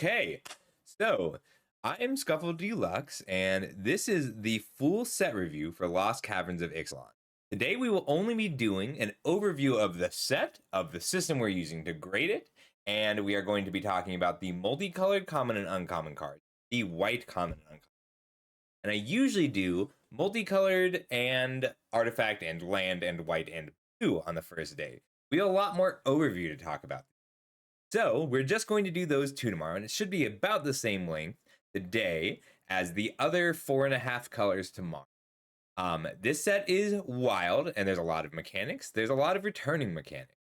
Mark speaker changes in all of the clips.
Speaker 1: Okay, so I am Scuffle Deluxe, and this is the full set review for Lost Caverns of Ixalan. Today we will only be doing an overview of the set, of the system we're using to grade it, and we are going to be talking about the multicolored common and uncommon cards, the white common and uncommon. And I usually do multicolored and artifact and land and white and blue on the first day. We have a lot more overview to talk about. So we're just going to do those two tomorrow, and it should be about the same length today as the other 4.5 colors tomorrow. This set is wild, and there's a lot of mechanics. There's a lot of returning mechanics.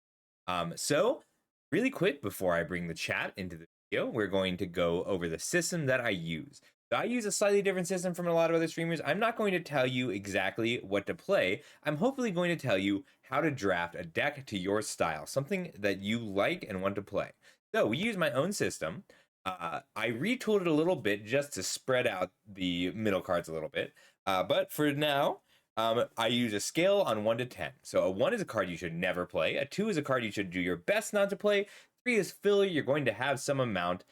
Speaker 1: So really quick before I bring the chat into the video, we're going to go over the system that I use. So I use a slightly different system from a lot of other streamers. I'm not going to tell you exactly what to play. I'm hopefully going to tell you how to draft a deck to your style, something that you like and want to play. So we use my own system. I retooled it a little bit just to spread out the middle cards a little bit. But for now, I use a scale on 1 to 10. So a 1 is a card you should never play. A 2 is a card you should do your best not to play. 3 is filler. You're going to have some amount.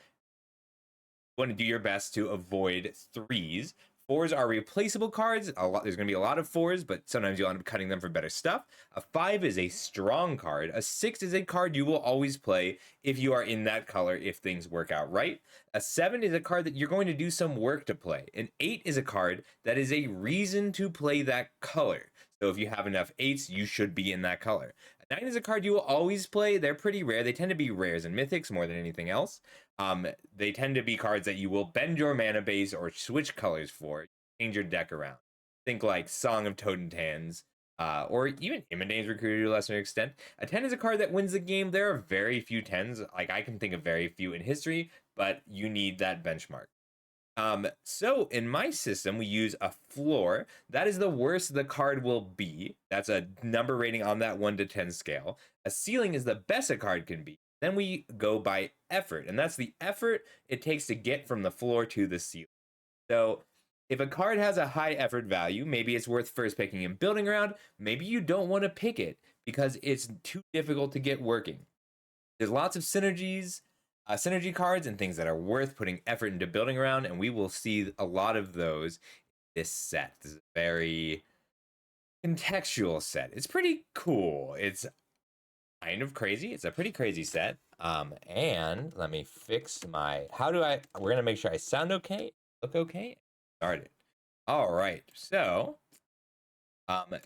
Speaker 1: You want to do your best to avoid 3s. 4s are replaceable cards. There's going to be a lot of 4s, but sometimes you'll end up cutting them for better stuff. A 5 is a strong card. A 6 is a card you will always play if you are in that color, if things work out right. A 7 is a card that you're going to do some work to play. An 8 is a card that is a reason to play that color. So if you have enough 8s, you should be in that color. A 9 is a card you will always play. They're pretty rare. They tend to be rares and mythics more than anything else. They tend to be cards that you will bend your mana base or switch colors for, change your deck around. Think like Song of Totentans, or even Imandane's Recruiter to a lesser extent. A 10 is a card that wins the game. There are very few 10s. Like, I can think of very few in history, but you need that benchmark. So in my system, we use a floor. That is the worst the card will be. That's a number rating on that 1 to 10 scale. A ceiling is the best a card can be. Then we go by effort, and that's the effort it takes to get from the floor to the ceiling. So if a card has a high effort value, maybe it's worth first picking and building around. Maybe you don't want to pick it because it's too difficult to get working. There's lots of synergy cards and things that are worth putting effort into building around, and we will see a lot of those in this set. This is a very contextual set. It's pretty cool. It's kind of crazy. It's a pretty crazy set. And let me fix my, we're gonna make sure I sound okay, look okay. Started. All right, so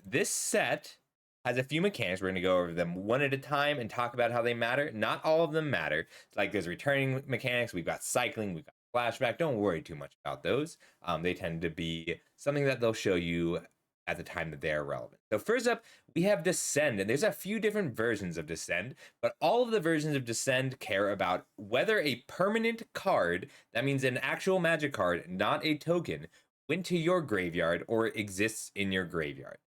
Speaker 1: this set has a few mechanics. We're gonna go over them one at a time and talk about how they matter. Not all of them matter. Like, there's returning mechanics, we've got cycling, we've got flashback. Don't worry too much about those. They tend to be something that they'll show you at the time that they are relevant. So first up, we have Descend, and there's a few different versions of Descend, but all of the versions of Descend care about whether a permanent card, that means an actual magic card, not a token, went to your graveyard or exists in your graveyard.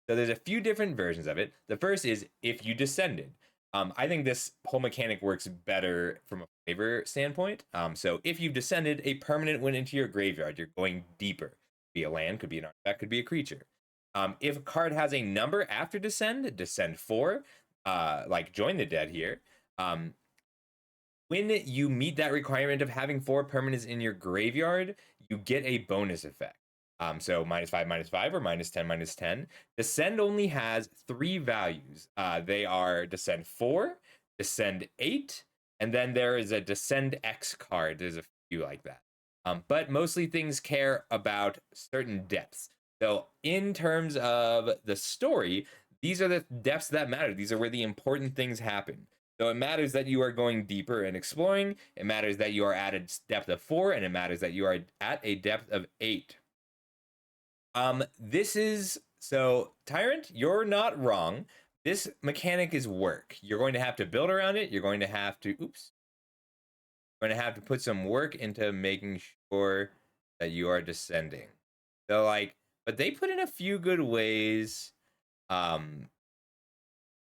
Speaker 1: So there's a few different versions of it. The first is if you descended. I think this whole mechanic works better from a flavor standpoint. So if you've descended, a permanent went into your graveyard. You're going deeper. Could be a land, could be an artifact, could be a creature. If a card has a number after descend 4, like Join the Dead here, when you meet that requirement of having 4 permanents in your graveyard, you get a bonus effect. So -5/-5 or -10/-10. Descend only has 3 values. They are Descend 4, Descend 8, and then there is a Descend X card. There's a few like that. But mostly things care about certain depths. So in terms of the story, these are the depths that matter. These are where the important things happen. So it matters that you are going deeper and exploring. It matters that you are at a depth of 4, and it matters that you are at a depth of 8. So Tyrant, you're not wrong. This mechanic is work. You're going to have to build around it. You're going to have to, put some work into making sure that you are descending. So but they put in a few good ways. They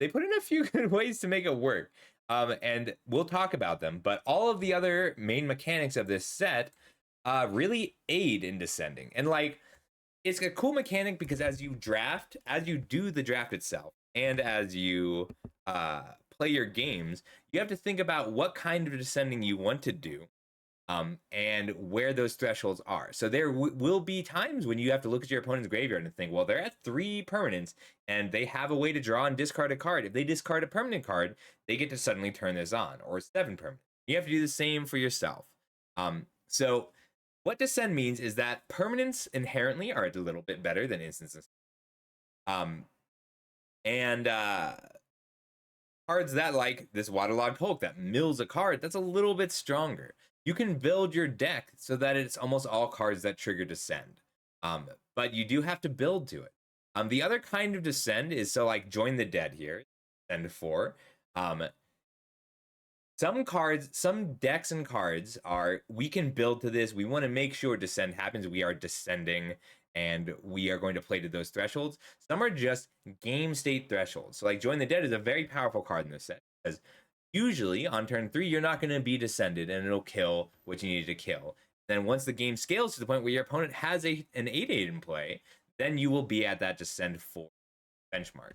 Speaker 1: put in a few good ways to make it work. And we'll talk about them. But all of the other main mechanics of this set really aid in descending. And it's a cool mechanic because as you do the draft itself, and as you play your games, you have to think about what kind of descending you want to do. and where those thresholds are. So there will be times when you have to look at your opponent's graveyard and think, well, they're at 3 permanents and they have a way to draw and discard a card. If they discard a permanent card, they get to suddenly turn this on, or 7 permanent. You have to do the same for yourself. So what Descend means is that permanents inherently are a little bit better than instances. And cards that, like this Waterlogged Hulk that mills a card, that's a little bit stronger. You can build your deck so that it's almost all cards that trigger Descend. But you do have to build to it. The other kind of Descend is, so like Join the Dead here, Descend 4. Some cards, some decks and cards are, we can build to this. We want to make sure Descend happens. We are descending and we are going to play to those thresholds. Some are just game state thresholds. So like Join the Dead is a very powerful card in this set, because usually on turn 3, you're not going to be descended and it'll kill what you need to kill. Then once the game scales to the point where your opponent has an 8/8 in play, then you will be at that Descend 4 benchmark.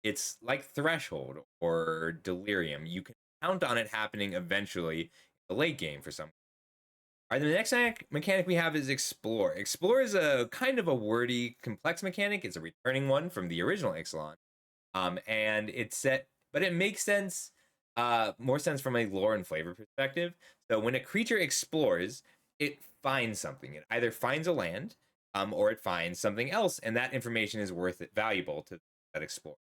Speaker 1: It's like Threshold or Delirium. You can count on it happening eventually in the late game for some. All right, the next mechanic we have is Explore. Explore is a kind of a wordy, complex mechanic. It's a returning one from the original Ixalan. And it's set, but it makes sense, more sense from a lore and flavor perspective. So when a creature explores, it finds something. It either finds a land, or it finds something else, and that information is valuable to that explore.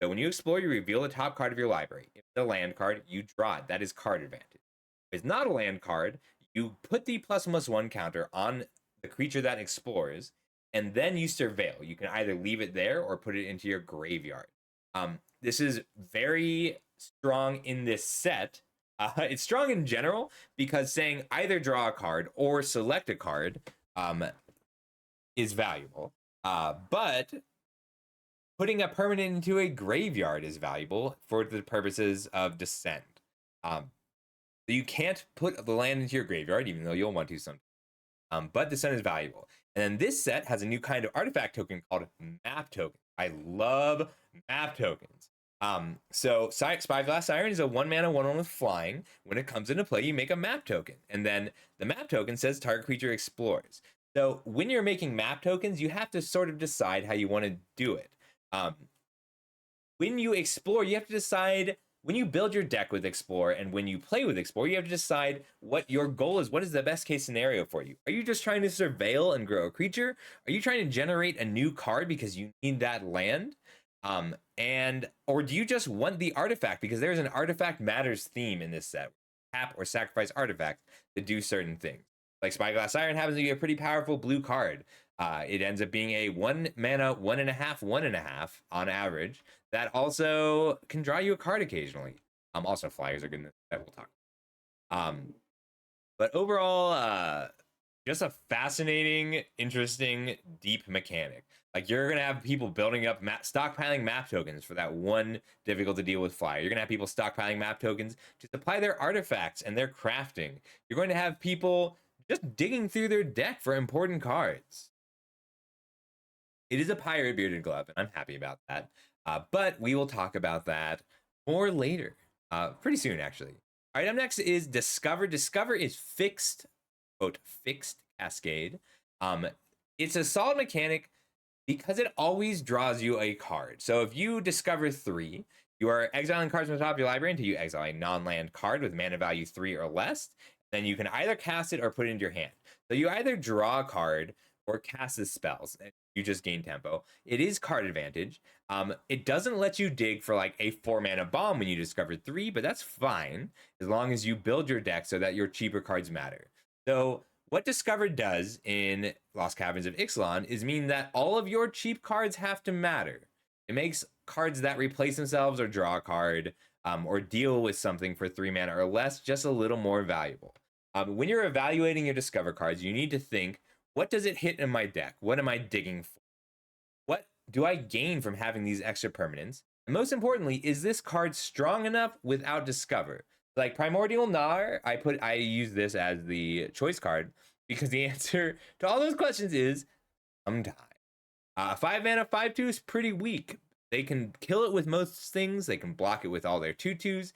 Speaker 1: So when you explore, you reveal the top card of your library. If it's a land card, you draw it. That is card advantage. If it's not a land card, you put the +1/+1 counter on the creature that explores, and then you surveil. You can either leave it there or put it into your graveyard. This is very strong in this set. It's strong in general because saying either draw a card or select a card is valuable. But putting a permanent into a graveyard is valuable for the purposes of Descend. So you can't put the land into your graveyard, even though you'll want to sometime. But Descend is valuable. And then this set has a new kind of artifact token called Map Token. I love map tokens. So Spyglass Siren is a 1-mana 1/1 with flying. When it comes into play, you make a map token. And then the map token says target creature explores. So when you're making map tokens, you have to sort of decide how you want to do it. When you explore, you have to decide, when you build your deck with Explore and when you play with Explore, you have to decide what your goal is. What is the best case scenario for you? Are you just trying to surveil and grow a creature? Are you trying to generate a new card because you need that land? Or do you just want the artifact because there's an artifact matters theme in this set? Tap or sacrifice artifacts to do certain things. Like Spyglass Siren happens to be a pretty powerful blue card. It ends up being a 1-mana 1/2 on average that also can draw you a card occasionally. Also flyers are good that we'll talk. But overall, just a fascinating, interesting, deep mechanic. Like, you're gonna have people building up stockpiling map tokens for that one difficult to deal with flyer. You're gonna have people stockpiling map tokens to supply their artifacts and their crafting. You're going to have people just digging through their deck for important cards. It is a pirate bearded glove, and I'm happy about that. But we will talk about that more later, pretty soon, actually. All right, up next is Discover. Discover is fixed, quote, fixed cascade. It's a solid mechanic because it always draws you a card. So if you discover 3, you are exiling cards from the top of your library until you exile a non-land card with mana value 3 or less. Then you can either cast it or put it into your hand. So you either draw a card or cast the spells, and you just gain tempo. It is card advantage. It doesn't let you dig for like a 4-mana bomb when you discover 3, but that's fine as long as you build your deck so that your cheaper cards matter. So what Discover does in Lost Caverns of Ixalan is mean that all of your cheap cards have to matter. It makes cards that replace themselves or draw a card or deal with something for 3 mana or less just a little more valuable. When you're evaluating your Discover cards, you need to think, what does it hit in my deck? What am I digging for? What do I gain from having these extra permanents? And most importantly, is this card strong enough without Discover? Like Primordial Gnar, I use this as the choice card because the answer to all those questions is sometime. 5 mana 5/2 is pretty weak. They can kill it with most things. They can block it with all their 2/2s.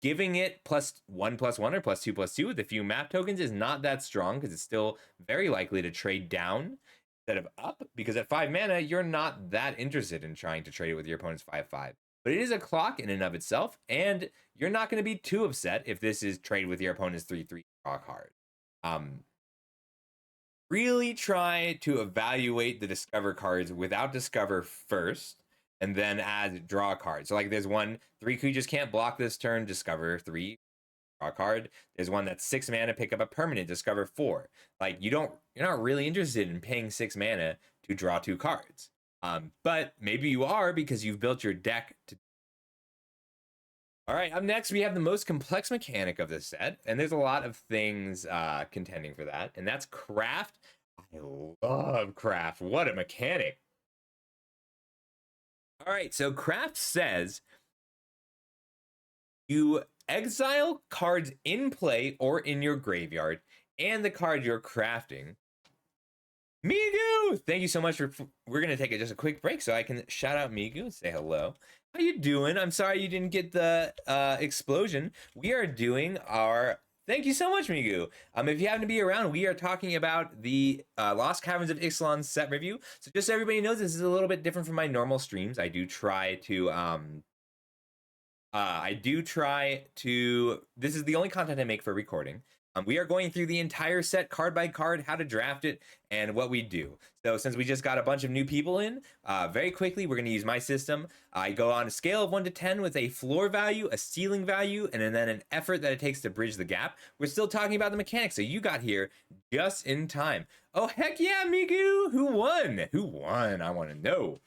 Speaker 1: giving it +1/+1 or +2/+2 with a few map tokens is not that strong because it's still very likely to trade down instead of up, because at 5 mana, you're not that interested in trying to trade it with your opponent's 5/5. But it is a clock in and of itself, and you're not going to be too upset if this is traded with your opponent's 3/3 draw card. Really try to evaluate the discover cards without discover first, and then add draw cards. So like there's one 3 creatures can't block this turn, discover 3, draw card. There's one that's 6 mana, pick up a permanent, discover 4. Like you're not really interested in paying 6 mana to draw 2 cards. But maybe you are because you've built your deck to. All right, up next we have the most complex mechanic of this set, and there's a lot of things contending for that, and that's craft. I love craft. What a mechanic. All right, so craft says you exile cards in play or in your graveyard and the card you're crafting. Migu, thank you so much for. We're gonna take just a quick break so I can shout out Migu and say hello. How you doing? I'm sorry you didn't get the explosion. We are doing our. Thank you so much, Migu. If you happen to be around, we are talking about the Lost Caverns of Ixalan set review. So just so everybody knows, this is a little bit different from my normal streams. I do try to. This is the only content I make for recording. We are going through the entire set card by card, how to draft it, and what we do. So since we just got a bunch of new people in, very quickly, we're going to use my system. I go on a scale of 1 to 10 with a floor value, a ceiling value, and then an effort that it takes to bridge the gap. We're still talking about the mechanics, so you got here just in time. Oh, heck yeah, Migu! Who won? Who won? I want to know.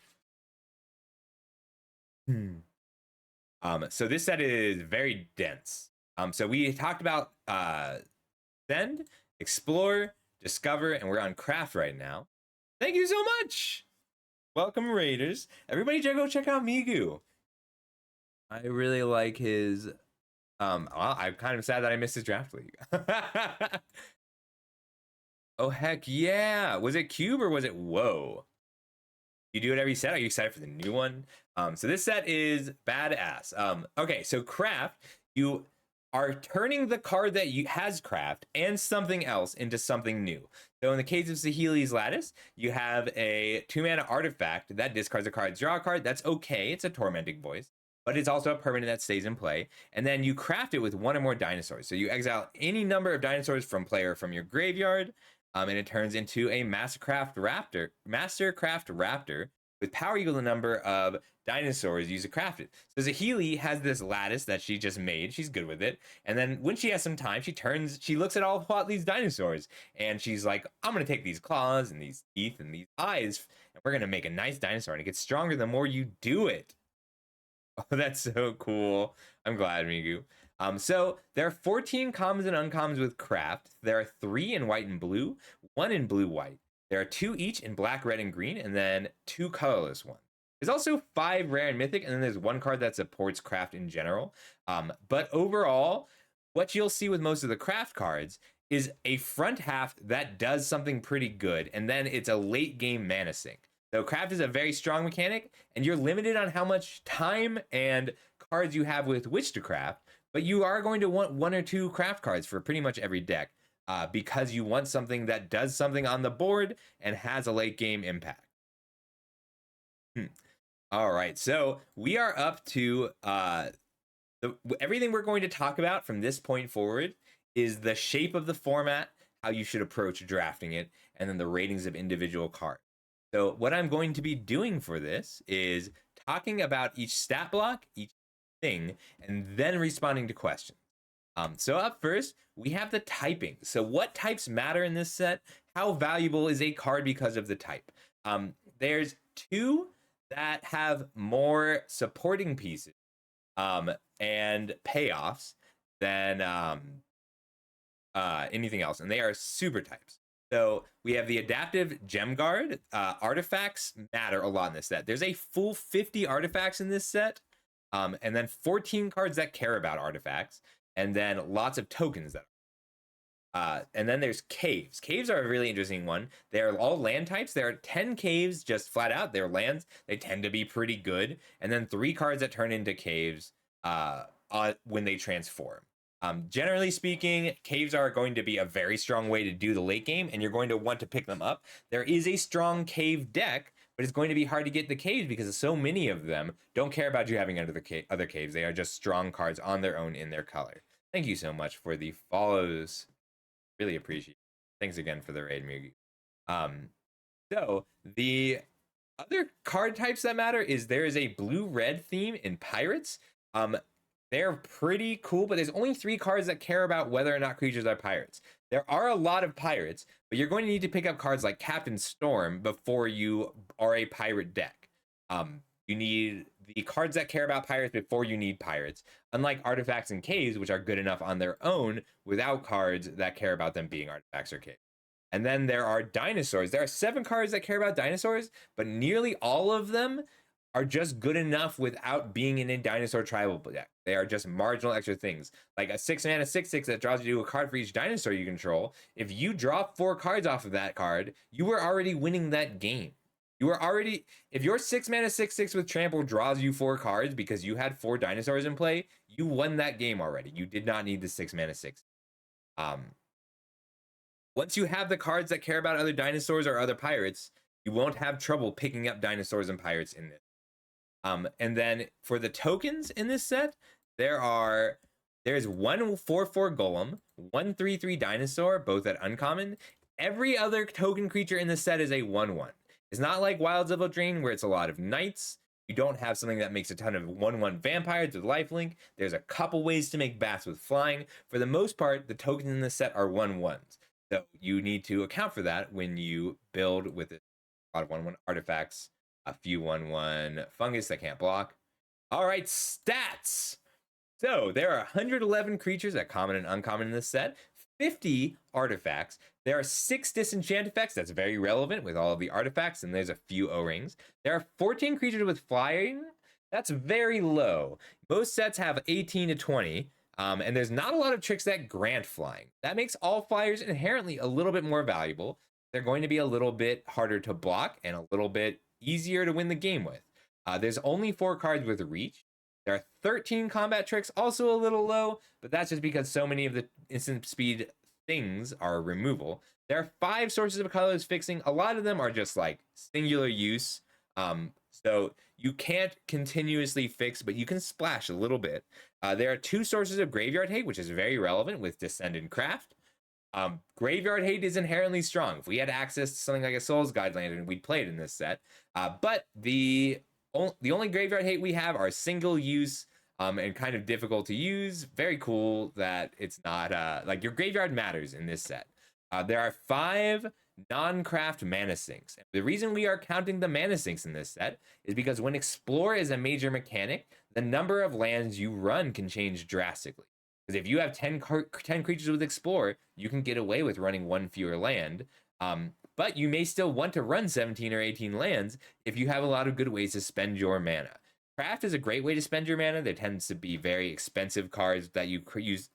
Speaker 1: So this set is very dense. So we talked about Send, Explore, Discover, and we're on Craft right now. Thank you so much. Welcome, Raiders. Everybody go check out Migu. I really like his. Well, I'm kind of sad that I missed his draft league. Oh, heck yeah. Was it Cube or was it Whoa? You do it every set? Are you excited for the new one? So this set is badass. Okay, so Craft, you are turning the card that has Craft and something else into something new. So in the case of Saheeli's Lattice, you have a 2-mana artifact that discards a card, draw a card. That's okay. It's a Tormenting Voice, but it's also a permanent that stays in play. And then you craft it with 1 or more dinosaurs. So you exile any number of dinosaurs from play or from your graveyard, and it turns into a Mastercraft Raptor with power equal to the number of dinosaurs used to craft it. So Saheeli has this lattice that she just made. She's good with it. And then when she has some time, she looks at all these dinosaurs, and she's like, I'm going to take these claws and these teeth and these eyes, and we're going to make a nice dinosaur. And it gets stronger the more you do it. Oh, that's so cool. I'm glad, Migu. So there are 14 commons and uncommons with Craft. There are 3 in white and blue, 1 in blue-white. There are 2 each in black, red, and green, and then 2 colorless ones. There's also 5 rare and mythic, and then there's 1 card that supports Craft in general. But overall, what you'll see with most of the Craft cards is a front half that does something pretty good, and then it's a late game mana sink. So Craft is a very strong mechanic, and you're limited on how much time and cards you have with which to craft, but you are going to want 1 or 2 craft cards for pretty much every deck, because you want something that does something on the board and has a late game impact. All right, so we are up to everything we're going to talk about from this point forward is the shape of the format, how you should approach drafting it, and then the ratings of individual cards. So what I'm going to be doing for this is talking about each stat block, each thing, and then responding to questions. So up first, we have the typing. So what types matter in this set? How valuable is a card because of the type? There's 2 that have more supporting pieces and payoffs than anything else, and they are super types. So we have the adaptive gem guard. Artifacts matter a lot in this set. There's a full 50 artifacts in this set, and then 14 cards that care about artifacts, and then lots of tokens that. And then there's caves. Caves are a really interesting one. They're all land types. There are 10 caves just flat out. They're lands. They tend to be pretty good. And then 3 cards that turn into caves when they transform. Generally speaking, caves are going to be a very strong way to do the late game, and you're going to want to pick them up. There is a strong cave deck, but it's going to be hard to get the caves because so many of them don't care about you having other caves. They are just strong cards on their own in their color. Thank you so much for the follows. Really appreciate it. Thanks again for the raid, Mugi. So the other card types that matter is there is a blue-red theme in Pirates. They're pretty cool, but there's only 3 cards that care about whether or not creatures are pirates. There are a lot of pirates, but you're going to need to pick up cards like Captain Storm before you are a pirate deck. You need the cards that care about pirates before you need pirates, unlike artifacts and caves, which are good enough on their own without cards that care about them being artifacts or caves. And then there are dinosaurs. There are 7 cards that care about dinosaurs, but nearly all of them are just good enough without being in a dinosaur tribal deck. They are just marginal extra things. Like a 6-mana 6/6 that draws you a card for each dinosaur you control. If you drop 4 cards off of that card, you were already winning that game. You were already, if your 6-mana 6/6 with trample draws you 4 cards because you had 4 dinosaurs in play, you won that game already. You did not need the 6-mana 6. Once you have the cards that care about other dinosaurs or other pirates, you won't have trouble picking up dinosaurs and pirates in this. And then for the tokens in this set, there's 1 4/4 golem, 1 3/3 dinosaur, both at uncommon. Every other token creature in this set is a 1/1. It's not like Wilds of Eldraine where it's a lot of knights. You don't have something that makes a ton of 1/1 vampires with lifelink. There's a couple ways to make bats with flying. For the most part, the tokens in this set are 1/1s. So you need to account for that when you build with a lot of 1/1 artifacts, a few 1/1 fungus that can't block. All right, stats. So there are 111 creatures at common and uncommon in this set, 50 artifacts. There are 6 disenchant effects. That's very relevant with all of the artifacts, and there's a few O-rings. There are 14 creatures with flying. That's very low. Most sets have 18 to 20. And there's not a lot of tricks that grant flying. That makes all flyers inherently a little bit more valuable. They're going to be a little bit harder to block and a little bit easier to win the game with. There's only 4 cards with reach. There are 13 combat tricks, also a little low, but that's just because so many of the instant speed things are removal. There are 5 sources of colors fixing. A lot of them are just like singular use. So you can't continuously fix, but you can splash a little bit. There are 2 sources of graveyard hate, which is very relevant with Descendant Craft. Graveyard hate is inherently strong. If we had access to something like a Souls Guide Lantern, we'd play it in this set. But the only graveyard hate we have are single use and kind of difficult to use. Very cool that it's not like your graveyard matters in this set. There are 5 non-craft mana sinks. The reason we are counting the mana sinks in this set is because when Explore is a major mechanic, the number of lands you run can change drastically. Because if you have 10 creatures with Explore, you can get away with running 1 fewer land. But you may still want to run 17 or 18 lands if you have a lot of good ways to spend your mana. Craft is a great way to spend your mana. There tends to be very expensive cards that you use.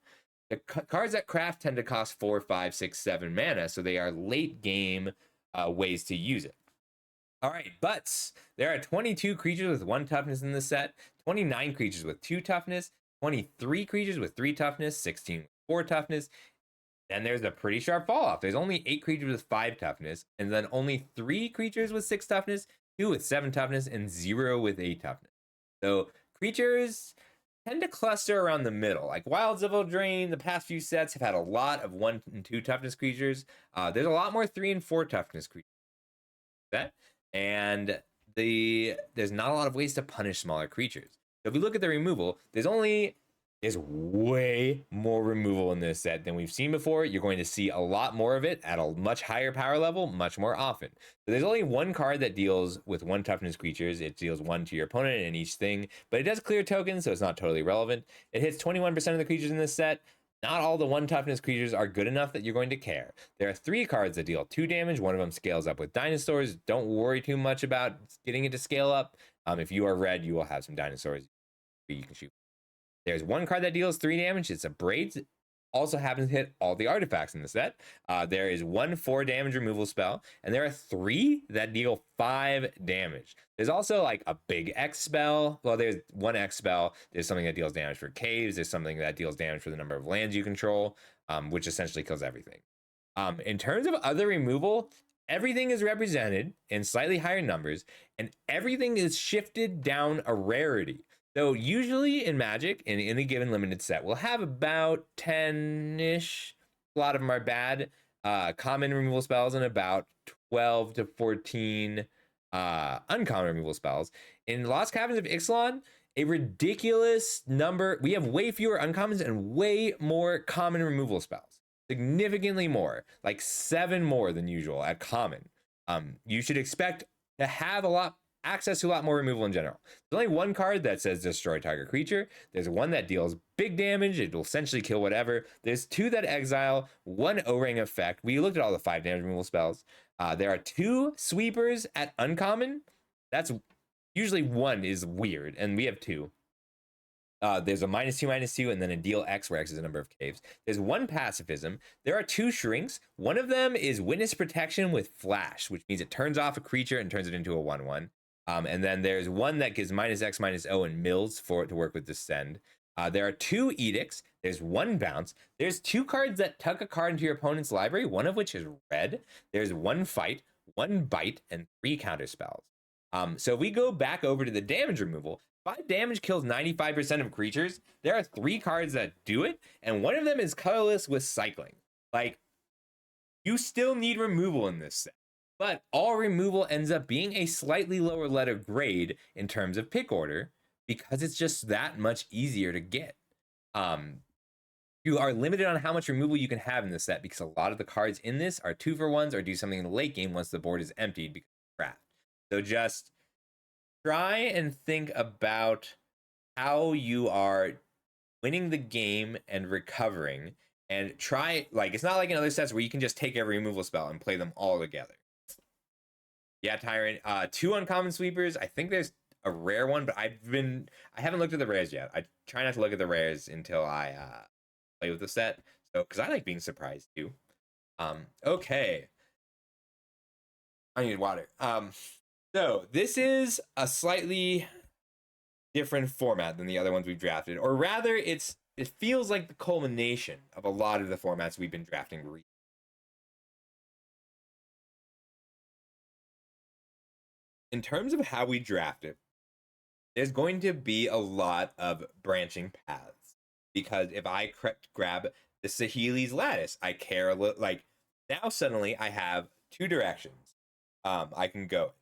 Speaker 1: The cards that craft tend to cost 4, 5, 6, 7 mana, so they are late game ways to use it. All right, but there are 22 creatures with 1 toughness in the set, 29 creatures with 2 toughness, 23 creatures with 3 toughness, 16 with 4 toughness. Then there's a pretty sharp fall off. There's only 8 creatures with 5 toughness, and then only 3 creatures with 6 toughness, 2 with 7 toughness, and 0 with 8 toughness. So creatures tend to cluster around the middle. Like Wilds of Eldraine, the past few sets have had a lot of 1 and 2 toughness creatures. There's a lot more 3 and 4 toughness creatures. And there's not a lot of ways to punish smaller creatures. So if we look at the removal, there's way more removal in this set than we've seen before. You're going to see a lot more of it at a much higher power level, much more often. So there's only 1 card that deals with 1 toughness creatures. It deals 1 to your opponent in each thing, but it does clear tokens, so it's not totally relevant. It hits 21% of the creatures in this set. Not all the 1 toughness creatures are good enough that you're going to care. There are 3 cards that deal 2 damage. One of them scales up with dinosaurs. Don't worry too much about getting it to scale up. If you are red, you will have some dinosaurs you can shoot. There's 1 card that deals 3 damage. It's a Braids. also happens to hit all the artifacts in the set. There is one 4 damage removal spell, and there are 3 that deal 5 damage. There's also like a big X spell. Well, there's one X spell. There's something that deals damage for caves. There's something that deals damage for the number of lands you control, which essentially kills everything. In terms of other removal, everything is represented in slightly higher numbers, and everything is shifted down a rarity. So usually in Magic, in any given limited set, we'll have about 10-ish. A lot of them are bad common removal spells and about 12 to 14 uncommon removal spells. In Lost Caverns of Ixalan, a ridiculous number. We have way fewer uncommons and way more common removal spells. Significantly more, like 7 more than usual at common. You should expect to have access to a lot more removal in general. There's only one card that says destroy target creature. There's one that deals big damage. It will essentially kill whatever. There's 2 that exile, 1 O-ring effect. We looked at all the 5 damage removal spells. There are 2 sweepers at uncommon. That's usually 1 is weird, and we have 2. There's a -2/-2, and then a deal X, where X is the number of caves. There's 1 pacifism. There are 2 shrinks. One of them is witness protection with flash, which means it turns off a creature and turns it into a 1/1. And then there's 1 that gives -X/-O and mills for it to work with Descend. There are 2 edicts. There's 1 bounce. There's 2 cards that tuck a card into your opponent's library, one of which is red. There's 1 fight, 1 bite, and 3 counter spells. So if we go back over to the damage removal, 5 damage kills 95% of creatures. There are 3 cards that do it, and one of them is colorless with cycling. Like, you still need removal in this set, but all removal ends up being a slightly lower letter grade in terms of pick order because it's just that much easier to get. You are limited on how much removal you can have in this set because a lot of the cards in this are 2-for-1s or do something in the late game once the board is emptied because of craft. So just try and think about how you are winning the game and recovering, and try, like, it's not like in other sets where you can just take every removal spell and play them all together. Yeah, Tyrant. 2 uncommon sweepers. I think there's a rare one, but I haven't looked at the rares yet. I try not to look at the rares until I play with the set. So, because I like being surprised too. Okay. I need water. So this is a slightly different format than the other ones we've drafted, or rather, it feels like the culmination of a lot of the formats we've been drafting recently. In terms of how we draft it, there's going to be a lot of branching paths, because if I grab the Saheeli's Lattice, I care like, now suddenly I have 2 directions I can go.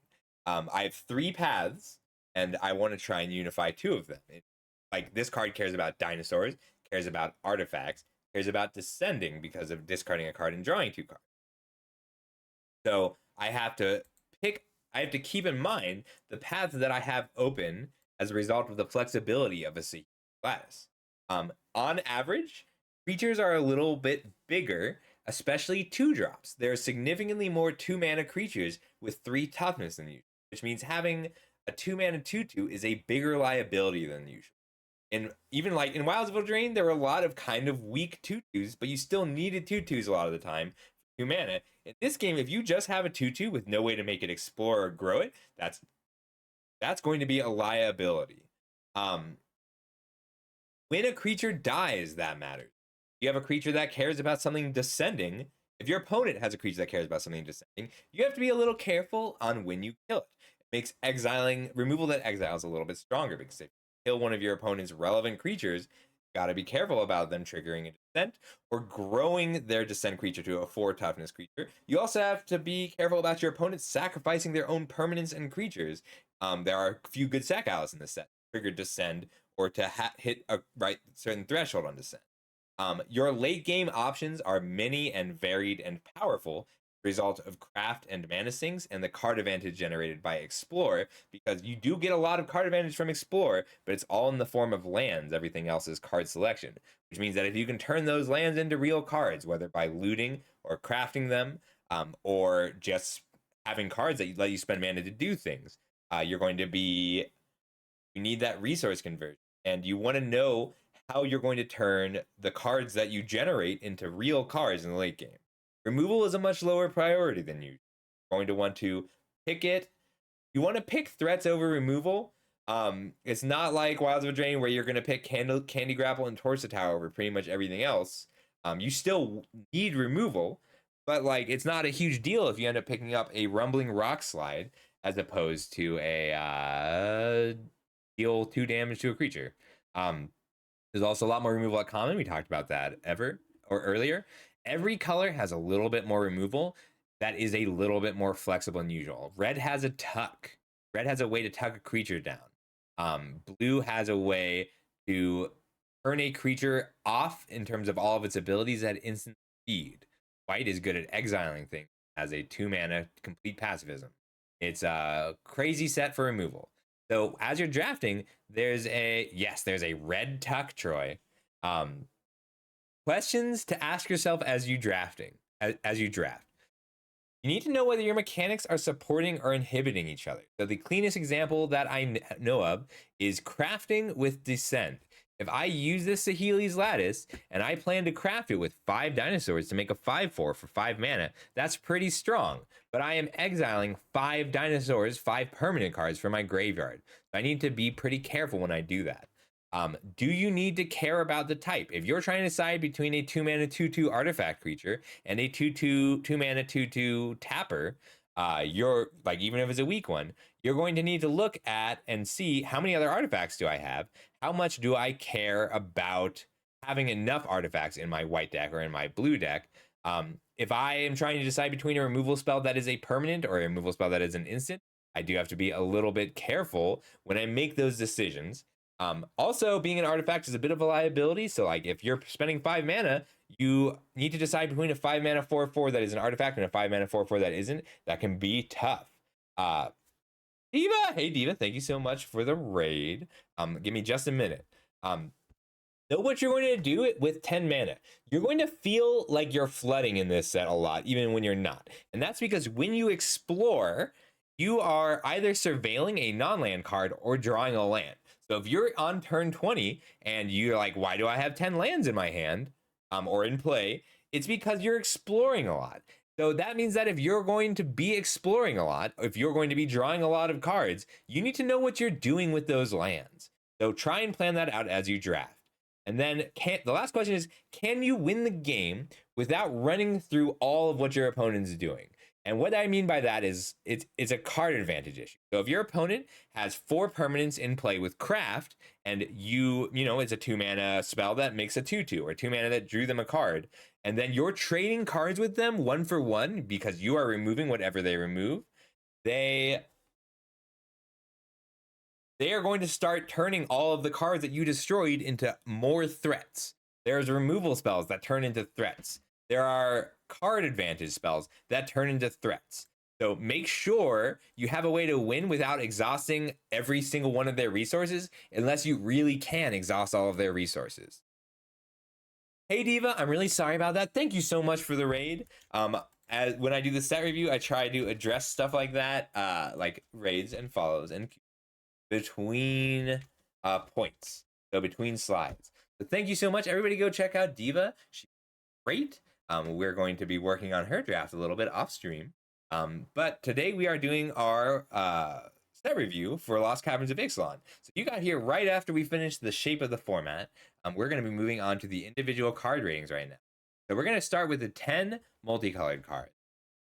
Speaker 1: I have 3 paths, and I want to try and unify 2 of them. Like, this card cares about dinosaurs, cares about artifacts, cares about descending because of discarding a card and drawing 2 cards. So I have to keep in mind the paths that I have open as a result of the flexibility of a Saheeli's Lattice. On average, creatures are a little bit bigger, especially 2-drops. There are significantly more 2-mana creatures with 3 toughness than usual, which means having a 2-mana 2/2 is a bigger liability than usual. And even like in Wilds of Eldraine, there were a lot of kind of weak 2/2s, but you still needed 2/2s a lot of the time for 2 mana. In this game, if you just have a 2/2 with no way to make it explore or grow it, that's going to be a liability. When a creature dies, that matters. If you have a creature that cares about something descending, if your opponent has a creature that cares about something descending, you have to be a little careful on when you kill it. It makes removal that exiles a little bit stronger, because if you kill one of your opponent's relevant creatures, you got to be careful about them triggering a descent or growing their descent creature to a 4 toughness creature. You also have to be careful about your opponent sacrificing their own permanents and creatures. There are a few good sack outs in this set, trigger descend, or to hit a certain threshold on descent. Your late game options are many and varied and powerful, result of craft and mana sinks and the card advantage generated by Explore, because you do get a lot of card advantage from Explore, but it's all in the form of lands. Everything else is card selection, which means that if you can turn those lands into real cards, whether by looting or crafting them, or just having cards that let you spend mana to do things, you need that resource conversion, and you want to know how you're going to turn the cards that you generate into real cards in the late game. Removal is a much lower priority than you. You're going to want to pick it. You want to pick threats over removal. It's not like Wilds of Eldraine where you're going to pick Candy Grapple and Torso Tower over pretty much everything else. You still need removal, but like it's not a huge deal if you end up picking up a Rumbling Rock Slide as opposed to a deal 2 damage to a creature. There's also a lot more removal at common. We talked about that earlier. Every color has a little bit more removal that is a little bit more flexible than usual. Red has a tuck. Red has a way to tuck a creature down. Blue has a way to turn a creature off in terms of all of its abilities at instant speed. White is good at exiling things as a 2-mana complete pacifism. It's a crazy set for removal. So as you're drafting, there's a red tuck, Troy. Questions to ask yourself as you draft. You need to know whether your mechanics are supporting or inhibiting each other. So the cleanest example that I know of is crafting with Descent. If I use this Saheeli's Lattice and I plan to craft it with 5 dinosaurs to make a 5/4 for 5 mana, that's pretty strong. But I am exiling 5 dinosaurs, 5 permanent cards from my graveyard. So I need to be pretty careful when I do that. Do you need to care about the type? If you're trying to decide between a 2-mana 2/2 artifact creature and a 2-mana 2/2 tapper, you're like, even if it's a weak one, you're going to need to look at and see how many other artifacts do I have? How much do I care about having enough artifacts in my white deck or in my blue deck? If I am trying to decide between a removal spell that is a permanent or a removal spell that is an instant, I do have to be a little bit careful when I make those decisions. Also, being an artifact is a bit of a liability. So, like, if you're spending 5 mana, you need to decide between a 5 mana 4/4 that is an artifact and a 5 mana 4/4 that isn't. That can be tough. Diva, hey Diva, thank you so much for the raid. Give me just a minute. Know what you're going to do it with 10 mana. You're going to feel like you're flooding in this set a lot, even when you're not. And that's because when you explore, you are either surveilling a non-land card or drawing a land. So if you're on turn 20 and you're like, why do I have 10 lands in my hand or in play? It's because you're exploring a lot. So that means that if you're going to be exploring a lot, if you're going to be drawing a lot of cards, you need to know what you're doing with those lands. So try and plan that out as you draft. And then the last question is, can you win the game without running through all of what your opponent's doing? And what I mean by that is it's a card advantage issue. So if your opponent has 4 permanents in play with craft, and you know, it's a 2-mana spell that makes a 2/2, or 2 mana that drew them a card, and then you're trading cards with them 1 for 1 because you are removing whatever they remove, they are going to start turning all of the cards that you destroyed into more threats. There's removal spells that turn into threats. There are card advantage spells that turn into threats. So make sure you have a way to win without exhausting every single one of their resources, unless you really can exhaust all of their resources. Hey Diva, I'm really sorry about that. Thank you so much for the raid. When I do the set review, I try to address stuff like that, like raids and follows and between points, so between slides. So thank you so much. Everybody go check out Diva. She's great. We're going to be working on her draft a little bit off stream. But today we are doing our set review for Lost Caverns of Ixalan. So you got here right after we finished the shape of the format. We're going to be moving on to the individual card ratings right now. So we're going to start with the 10 multicolored cards.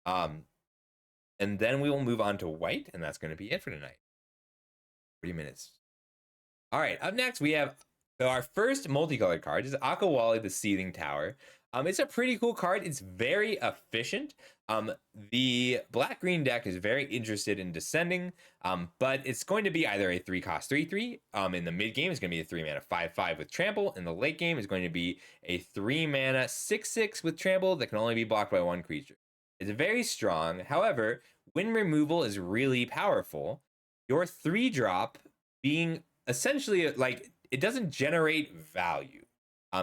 Speaker 1: And then we will move on to white, and that's going to be it for tonight. 30 minutes. All right, up next we have our first multicolored card is Akawali, the Seething Tower. It's a pretty cool card. It's very efficient. The black-green deck is very interested in descending, but it's going to be either a 3-cost 3/3. In the mid-game, it's going to be a 3-mana 5/5 with trample. In the late game, it's going to be a 3-mana 6/6 with trample that can only be blocked by 1 creature. It's very strong. However, when removal is really powerful, your 3-drop being essentially like, it doesn't generate value.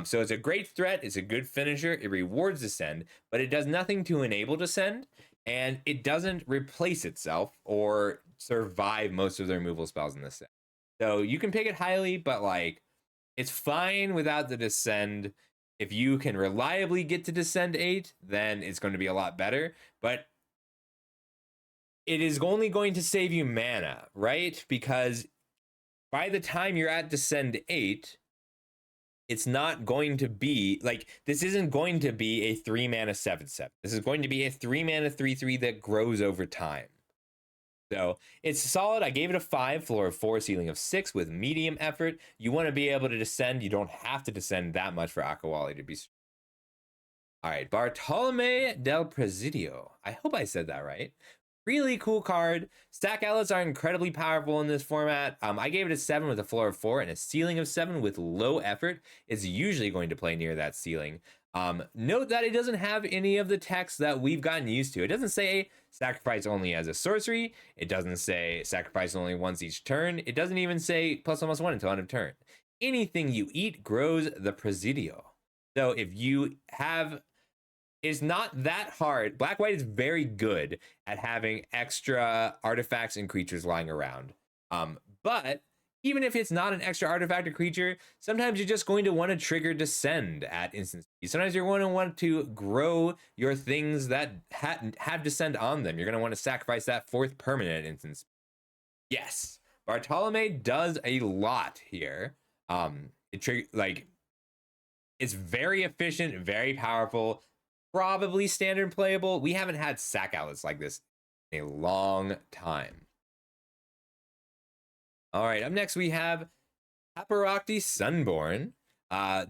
Speaker 1: So it's a great threat. It's a good finisher. It rewards descend, but it does nothing to enable descend, and it doesn't replace itself or survive most of the removal spells in this set. So you can pick it highly, but like, It's fine without the descend. If you can reliably get to descend 8, then it's going to be a lot better. But it is only going to save you mana, right? Because by the time you're at descend 8, it's not going to be like, this isn't going to be a 3 mana 7/7. This is going to be a 3 mana 3/3 that grows over time. So it's solid. I gave it a 5, floor of 4, ceiling of 6 with medium effort. You want to be able to descend. You don't have to descend that much for Akawali to be. All right, Bartolome del Presidio. I hope I said that right. Really cool card. Stack outlets are incredibly powerful in this format. I gave it a 7 with a floor of 4 and a ceiling of 7 with low effort. It's usually going to play near that ceiling. Note that it doesn't have any of the text that we've gotten used to. It doesn't say sacrifice only as a sorcery. It doesn't say sacrifice only once each turn. It doesn't even say +1/+1 until end of turn. Anything you eat grows the Presidio. So if you have, it's not that hard. Black-white is very good at having extra artifacts and creatures lying around. But even if it's not an extra artifact or creature, sometimes you're just going to want to trigger descend at instant speed. Sometimes you're going to want to grow your things that have descend on them. You're going to want to sacrifice that 4th permanent at instant speed. Yes, Bartolome does a lot here. It's very efficient, very powerful, probably standard playable. We haven't had sack outlets like this in a long time. All right, up next we have Paparakti Sunborn.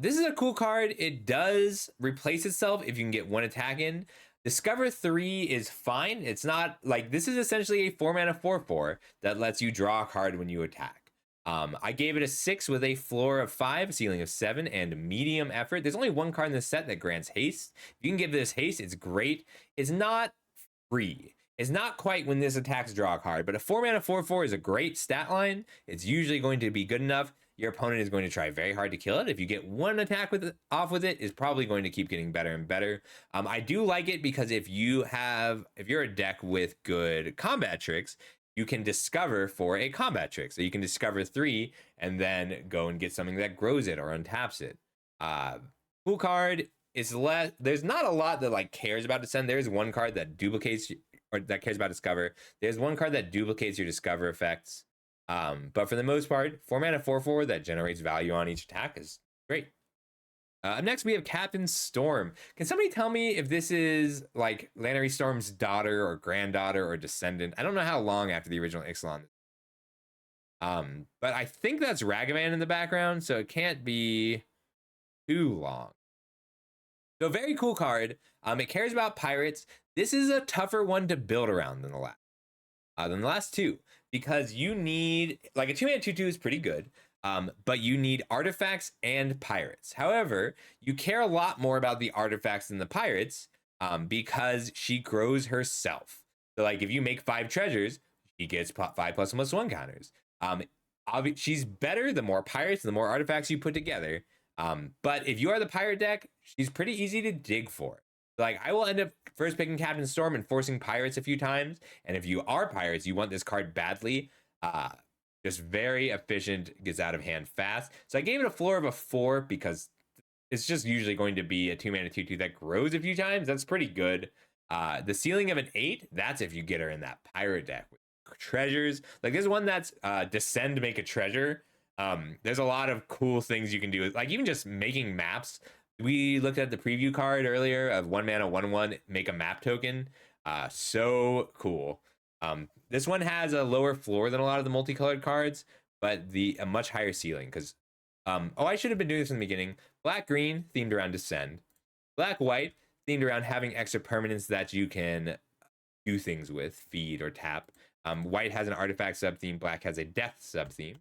Speaker 1: This is a cool card. It does replace itself if you can get 1 attack in. Discover 3 is fine. It's not like, this is essentially a 4 mana 4/4 that lets you draw a card when you attack. I gave it a 6 with a floor of 5, ceiling of 7, and medium effort. There's only 1 card in this set that grants haste. If you can give this haste, it's great. It's not free. It's not quite when this attacks draw a card, but a 4 mana 4/4 is a great stat line. It's usually going to be good enough. Your opponent is going to try very hard to kill it. If you get 1 attack off with it, it's probably going to keep getting better and better. I do like it because if you're a deck with good combat tricks, you can discover for a combat trick. So you can discover 3 and then go and get something that grows it or untaps it. Cool card. There's not a lot that like cares about descend. There's 1 card that duplicates or that cares about discover. There's 1 card that duplicates your discover effects. But for the most part, 4 mana 4/4 that generates value on each attack is great. Up next, we have Captain Storm. Can somebody tell me if this is like Lannery Storm's daughter or granddaughter or descendant? I don't know how long after the original Ixalan. But I think that's Ragavan in the background, so it can't be too long. So very cool card. It cares about pirates. This is a tougher one to build around than the last 2, because you need, like, a 2 mana 2/2 is pretty good. But you need artifacts and pirates. However, you care a lot more about the artifacts than the pirates because she grows herself. So, like, if you make 5 treasures, she gets 5 +1/+1 counters. She's better the more pirates and the more artifacts you put together. But if you are the pirate deck, she's pretty easy to dig for. Like, I will end up first picking Captain Storm and forcing pirates a few times. And if you are pirates, you want this card badly. Just very efficient, gets out of hand fast. So I gave it a floor of a 4 because it's just usually going to be a 2 mana 2/2 that grows a few times. That's pretty good. The ceiling of an 8, that's if you get her in that pirate deck with treasures. Like, there's one that's descend to make a treasure. There's a lot of cool things you can do, like even just making maps. We looked at the preview card earlier of 1 mana 1/1 make a map token. So cool. This one has a lower floor than a lot of the multicolored cards, but a much higher ceiling. Because I should have been doing this in the beginning. Black green themed around descend. Black white themed around having extra permanents that you can do things with, feed or tap. White has an artifact sub theme. Black has a death sub theme.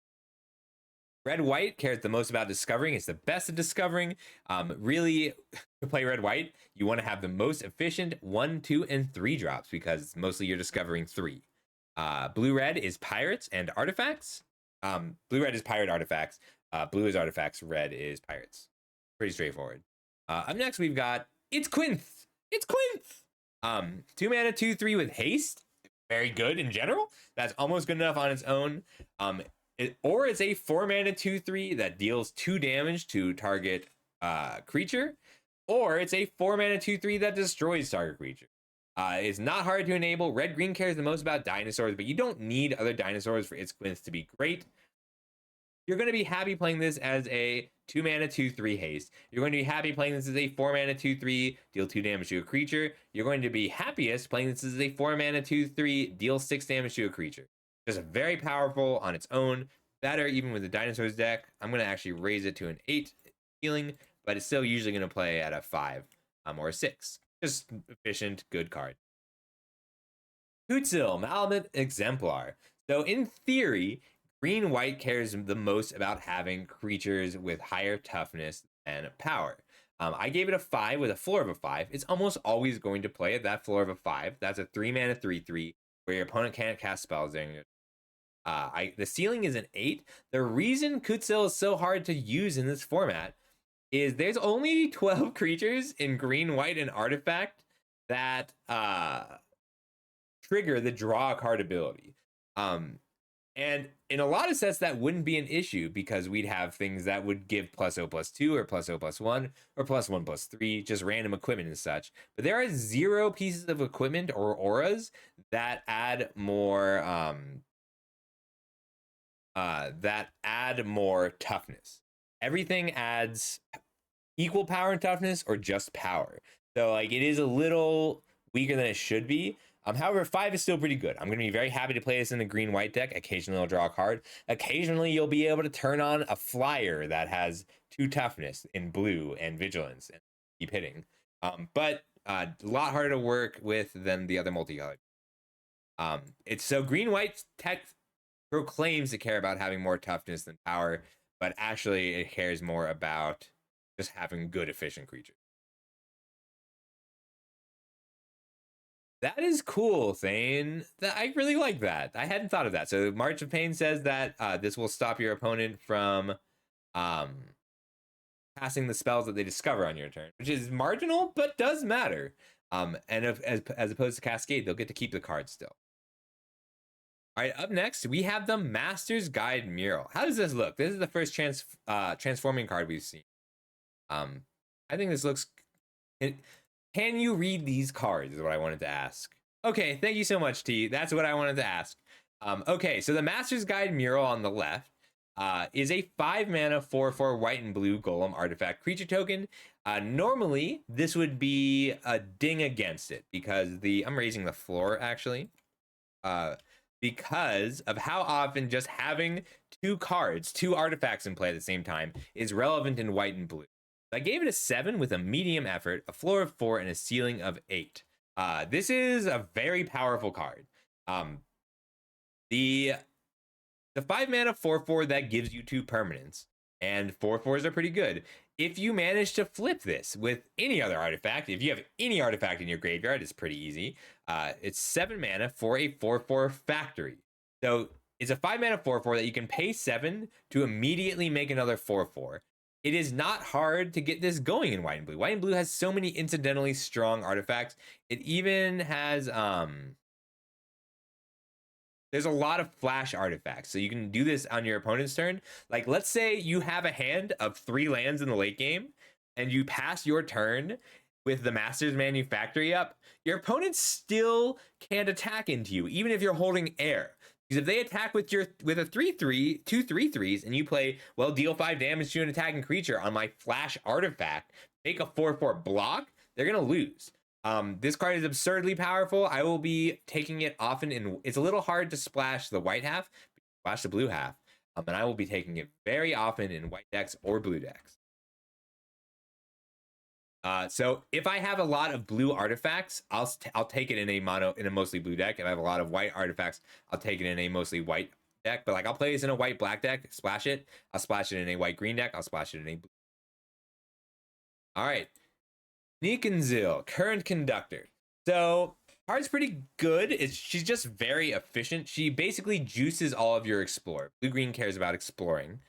Speaker 1: Red white cares the most about discovering. It's the best at discovering. Really, to play red white, you want to have the most efficient 1, 2, and 3 drops because mostly you're discovering 3. Blue red is pirates and artifacts. Blue red is pirate artifacts. Blue is artifacts. Red is pirates. Pretty straightforward. Up next, we've got It's Quinth. It's Quinth. 2 mana 2/3 with haste. Very good in general. That's almost good enough on its own. or it's a 4-mana 2/3 that deals 2 damage to target creature, or it's a 4-mana 2/3 that destroys target creature. It's not hard to enable. Red green cares the most about dinosaurs, but you don't need other dinosaurs for its quints to be great. You're going to be happy playing this as a 2-mana 2/3 haste. You're going to be happy playing this as a 4-mana 2/3 deal 2 damage to a creature. You're going to be happiest playing this as a 4-mana 2/3 deal 6 damage to a creature. Just very powerful on its own. Better even with the dinosaurs deck. I'm going to actually raise it to an 8 healing, but it's still usually going to play at a 5 or a 6. Just efficient, good card. Ixalan, Malamute Exemplar. So in theory, green-white cares the most about having creatures with higher toughness and power. I gave it a 5 with a floor of a 5. It's almost always going to play at that floor of a 5. That's a 3-mana 3/3 where your opponent can't cast spells during it. The ceiling is an 8. The reason Ixalan is so hard to use in this format is there's only 12 creatures in green, white, and artifact that trigger the draw a card ability. And in a lot of sets, that wouldn't be an issue because we'd have things that would give +0/+2 or +0/+1 or +1/+3, just random equipment and such. But there are 0 pieces of equipment or auras that add more toughness. Everything adds equal power and toughness or just power. So like it is a little weaker than it should be. However, 5 is still pretty good. I'm going to be very happy to play this in the green-white deck. Occasionally, I'll draw a card. Occasionally, you'll be able to turn on a flyer that has 2 toughness in blue and vigilance and keep hitting. But a lot harder to work with than the other multicolored. It's so green-white tech proclaims to care about having more toughness than power, but actually it cares more about just having good, efficient creatures. That is cool, Thane. I really like that. I hadn't thought of that. So March of Pain says that this will stop your opponent from casting the spells that they discover on your turn, which is marginal, but does matter. And as opposed to Cascade, they'll get to keep the card still. All right, up next, we have the Master's Guide Mural. How does this look? This is the first transforming card we've seen. I think this looks... Can you read these cards is what I wanted to ask. Okay, thank you so much, T. That's what I wanted to ask. Okay, so the Master's Guide Mural on the left is a 5-mana 4/4 white and blue golem artifact creature token. Normally, this would be a ding against it because I'm raising the floor, actually. Because of how often just having 2 artifacts in play at the same time is relevant in white and blue. I gave it a 7 with a medium effort, a floor of 4, and a ceiling of 8. This is a very powerful card. The 5-mana 4/4 that gives you 2 permanents, and 4/4s are pretty good. If you manage to flip this with any other artifact, if you have any artifact in your graveyard, it's pretty easy. It's 7 mana for a 4/4 factory. So it's a 5-mana 4/4 that you can pay 7 to immediately make another 4/4. It is not hard to get this going in white and blue. White and blue has so many incidentally strong artifacts. It even has there's a lot of flash artifacts, so you can do this on your opponent's turn. Like, let's say you have a hand of 3 lands in the late game, and you pass your turn with the Master's Manufactory up. Your opponent still can't attack into you, even if you're holding air. Because if they attack with a 3/3, 2 3/3s, and you play, well, deal 5 damage to an attacking creature on my flash artifact, make a 4/4 block, they're gonna lose. This card is absurdly powerful. I will be taking it often it's a little hard to splash the white half, splash the blue half, and I will be taking it very often in white decks or blue decks. So if I have a lot of blue artifacts, I'll take it in a mostly blue deck. If I have a lot of white artifacts, I'll take it in a mostly white deck. But like, I'll play this in a white black deck, splash it. I'll splash it in a white green deck. I'll splash it in a blue. All right, Nikanzil, Current Conductor. So card's pretty good. She's just very efficient. She basically juices all of your explore. Blue green cares about exploring.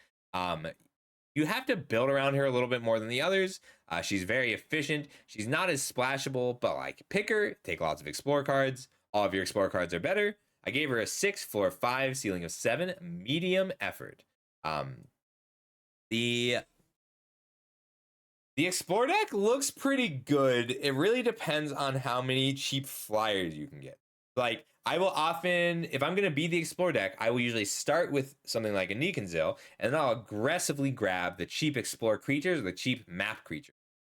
Speaker 1: You have to build around her a little bit more than the others. She's very efficient. She's not as splashable, but like, pick her, take lots of explore cards. All of your explore cards are better. I gave her a 6, floor 5, ceiling of 7, medium effort. The Explore deck looks pretty good. It really depends on how many cheap flyers you can get. Like, I will often, if I'm going to be the Explore deck, I will usually start with something like a Nikonzil, and then I'll aggressively grab the cheap Explore creatures or the cheap map creatures.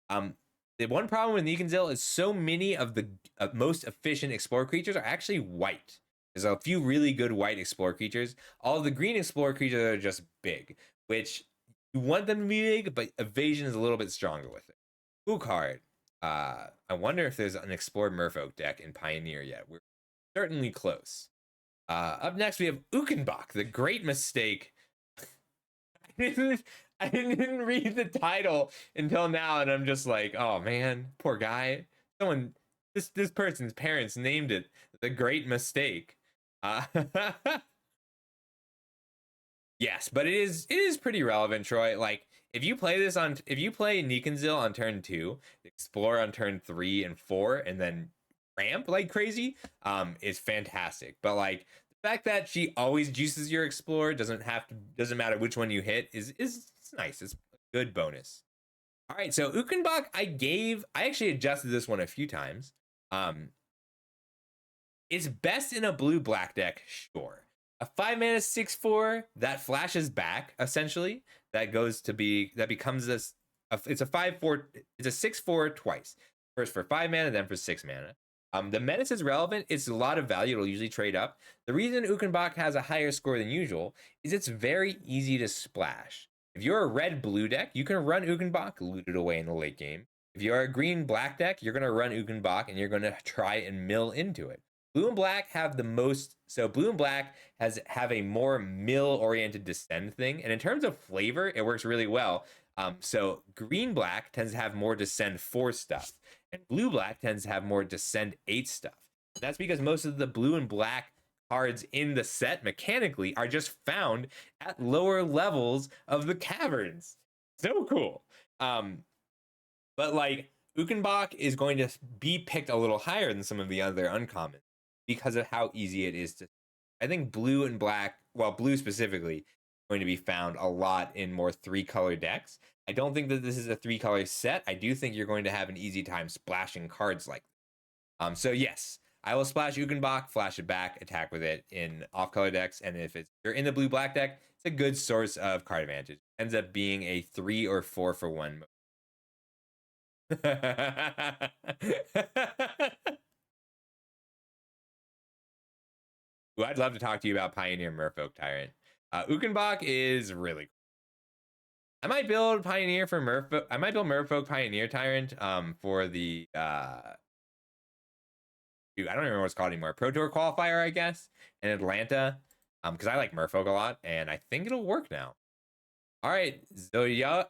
Speaker 1: The one problem with Nikonzil is so many of the most efficient Explore creatures are actually white. There's a few really good white Explore creatures. All of the green Explore creatures are just big, which you want them to be big, but evasion is a little bit stronger with it. Cool card. I wonder if there's an Explore Merfolk deck in Pioneer yet. We're certainly close. Up next, we have Ukenbach, the Great Mistake. I didn't read the title until now, and I'm just like, oh man, poor guy. Someone, this person's parents named it the Great Mistake. Yes, but it is pretty relevant, Troy. Like, if you play Nikonzil on turn 2, Explore on turn 3 and 4, and then ramp like crazy, is fantastic. But like, the fact that she always juices your Explore, doesn't matter which one you hit, is nice. It's a good bonus. All right, so Ukenbach, I actually adjusted this one a few times. It's best in a blue-black deck, sure. A 5-mana 6/4 that flashes back, essentially, that becomes this. It's a 5/4. It's a 6/4 twice. First for 5 mana, then for 6 mana. The menace is relevant. It's a lot of value. It'll usually trade up. The reason Ukenbach has a higher score than usual is it's very easy to splash. If you're a red-blue deck, you can run Ukenbach, loot it away in the late game. If you're a green-black deck, you're going to run Ukenbach, and you're going to try and mill into it. Blue and black have the most, so blue and black have a more mill-oriented descend thing, and in terms of flavor, it works really well. So green black tends to have more descend 4 stuff, and blue black tends to have more descend 8 stuff. That's because most of the blue and black cards in the set mechanically are just found at lower levels of the caverns. So cool. But like, Ukenbach is going to be picked a little higher than some of the other uncommons, because of how easy it is to. I think blue and black, well, blue specifically, is going to be found a lot in more 3-color decks. I don't think that this is a 3-color set. I do think you're going to have an easy time splashing cards like this. So yes, I will splash Ukenbach, flash it back, attack with it in off-color decks, and if you're in the blue-black deck, it's a good source of card advantage. It ends up being a 3 or 4 for 1. Ooh, I'd love to talk to you about Pioneer Merfolk Tyrant. Ukenbach is really cool. I might build Pioneer for Merfolk. I might build Merfolk Pioneer Tyrant for the I don't remember what it's called anymore. Pro Tour qualifier, I guess, in Atlanta. Because I like Merfolk a lot, and I think it'll work now. All right, Zoyowa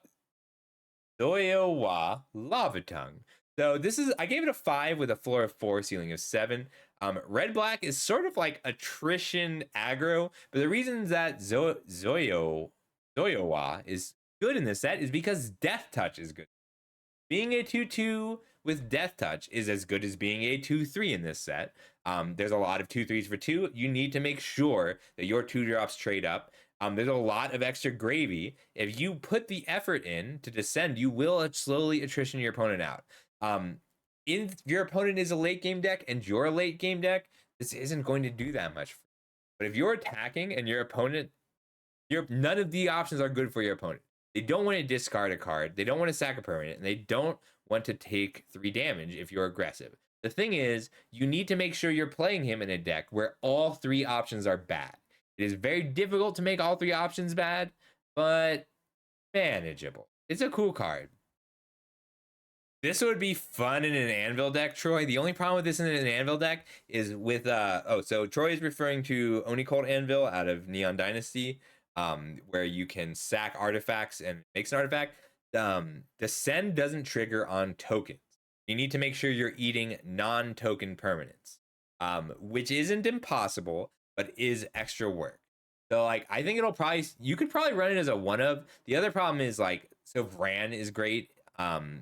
Speaker 1: Lava Tongue. So this is, I gave it a 5 with a floor of 4, ceiling of 7. Red black is sort of like attrition aggro, but the reason that Zoyowa is good in this set is because Death Touch is good. Being a 2/2 with Death Touch is as good as being a 2/3 in this set. There's a lot of 2/3s for 2. You need to make sure that your 2-drops trade up. There's a lot of extra gravy. If you put the effort in to descend, you will slowly attrition your opponent out. If your opponent is a late game deck and you're a late game deck, this isn't going to do that much. But if you're attacking and your opponent, none of the options are good for your opponent. They don't want to discard a card, they don't want to sack a permanent, and they don't want to take 3 damage if you're aggressive. The thing is, you need to make sure you're playing him in a deck where all 3 options are bad. It is very difficult to make all 3 options bad, but manageable. It's a cool card. This would be fun in an Anvil deck, Troy. The only problem with this in an Anvil deck is with so Troy is referring to Multicolored Anvil out of Neon Dynasty, where you can sack artifacts and makes an artifact. Descend doesn't trigger on tokens. You need to make sure you're eating non-token permanents, which isn't impossible, but is extra work. So like, I think you could probably run it as a 1-of. The other problem is like, so Vran is great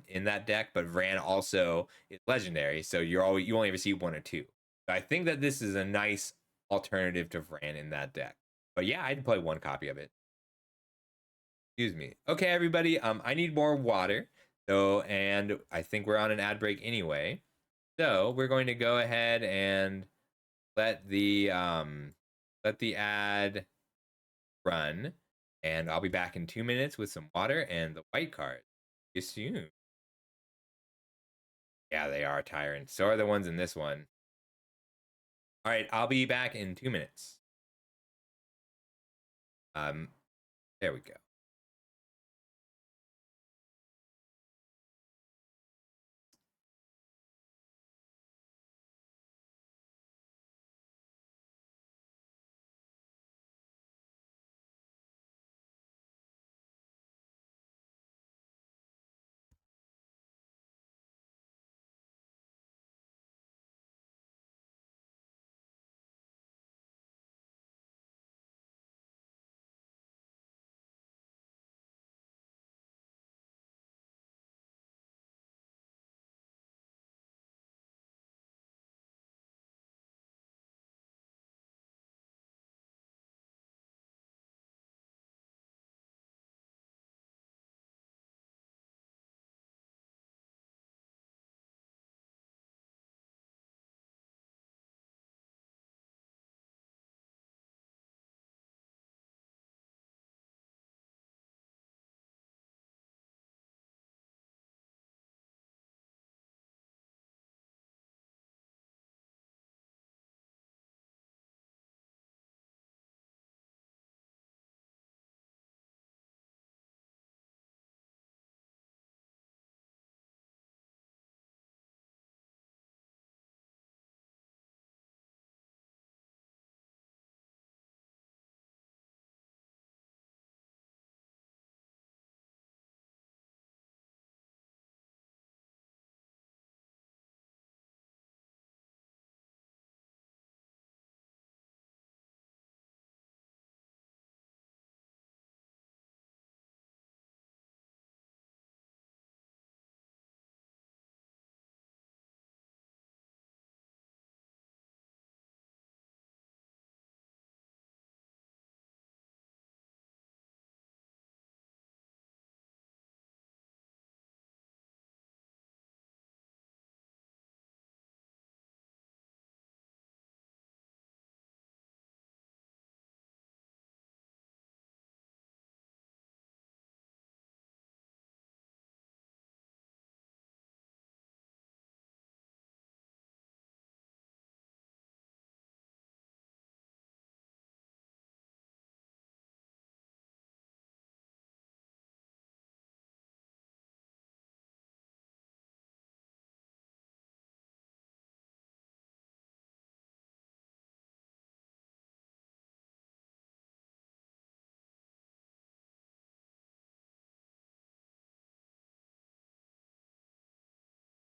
Speaker 1: in that deck, but Vran also is legendary, so you only receive 1 or 2. So I think that this is a nice alternative to Vran in that deck. But yeah, I'd play one copy of it. Excuse me. Okay, everybody. I need more water. So, and I think we're on an ad break anyway. So we're going to go ahead and let the ad run, and I'll be back in 2 minutes with some water and the white card. See you soon. Yeah, they are tyrants. So are the ones in this one. All right, I'll be back in 2 minutes. There we go.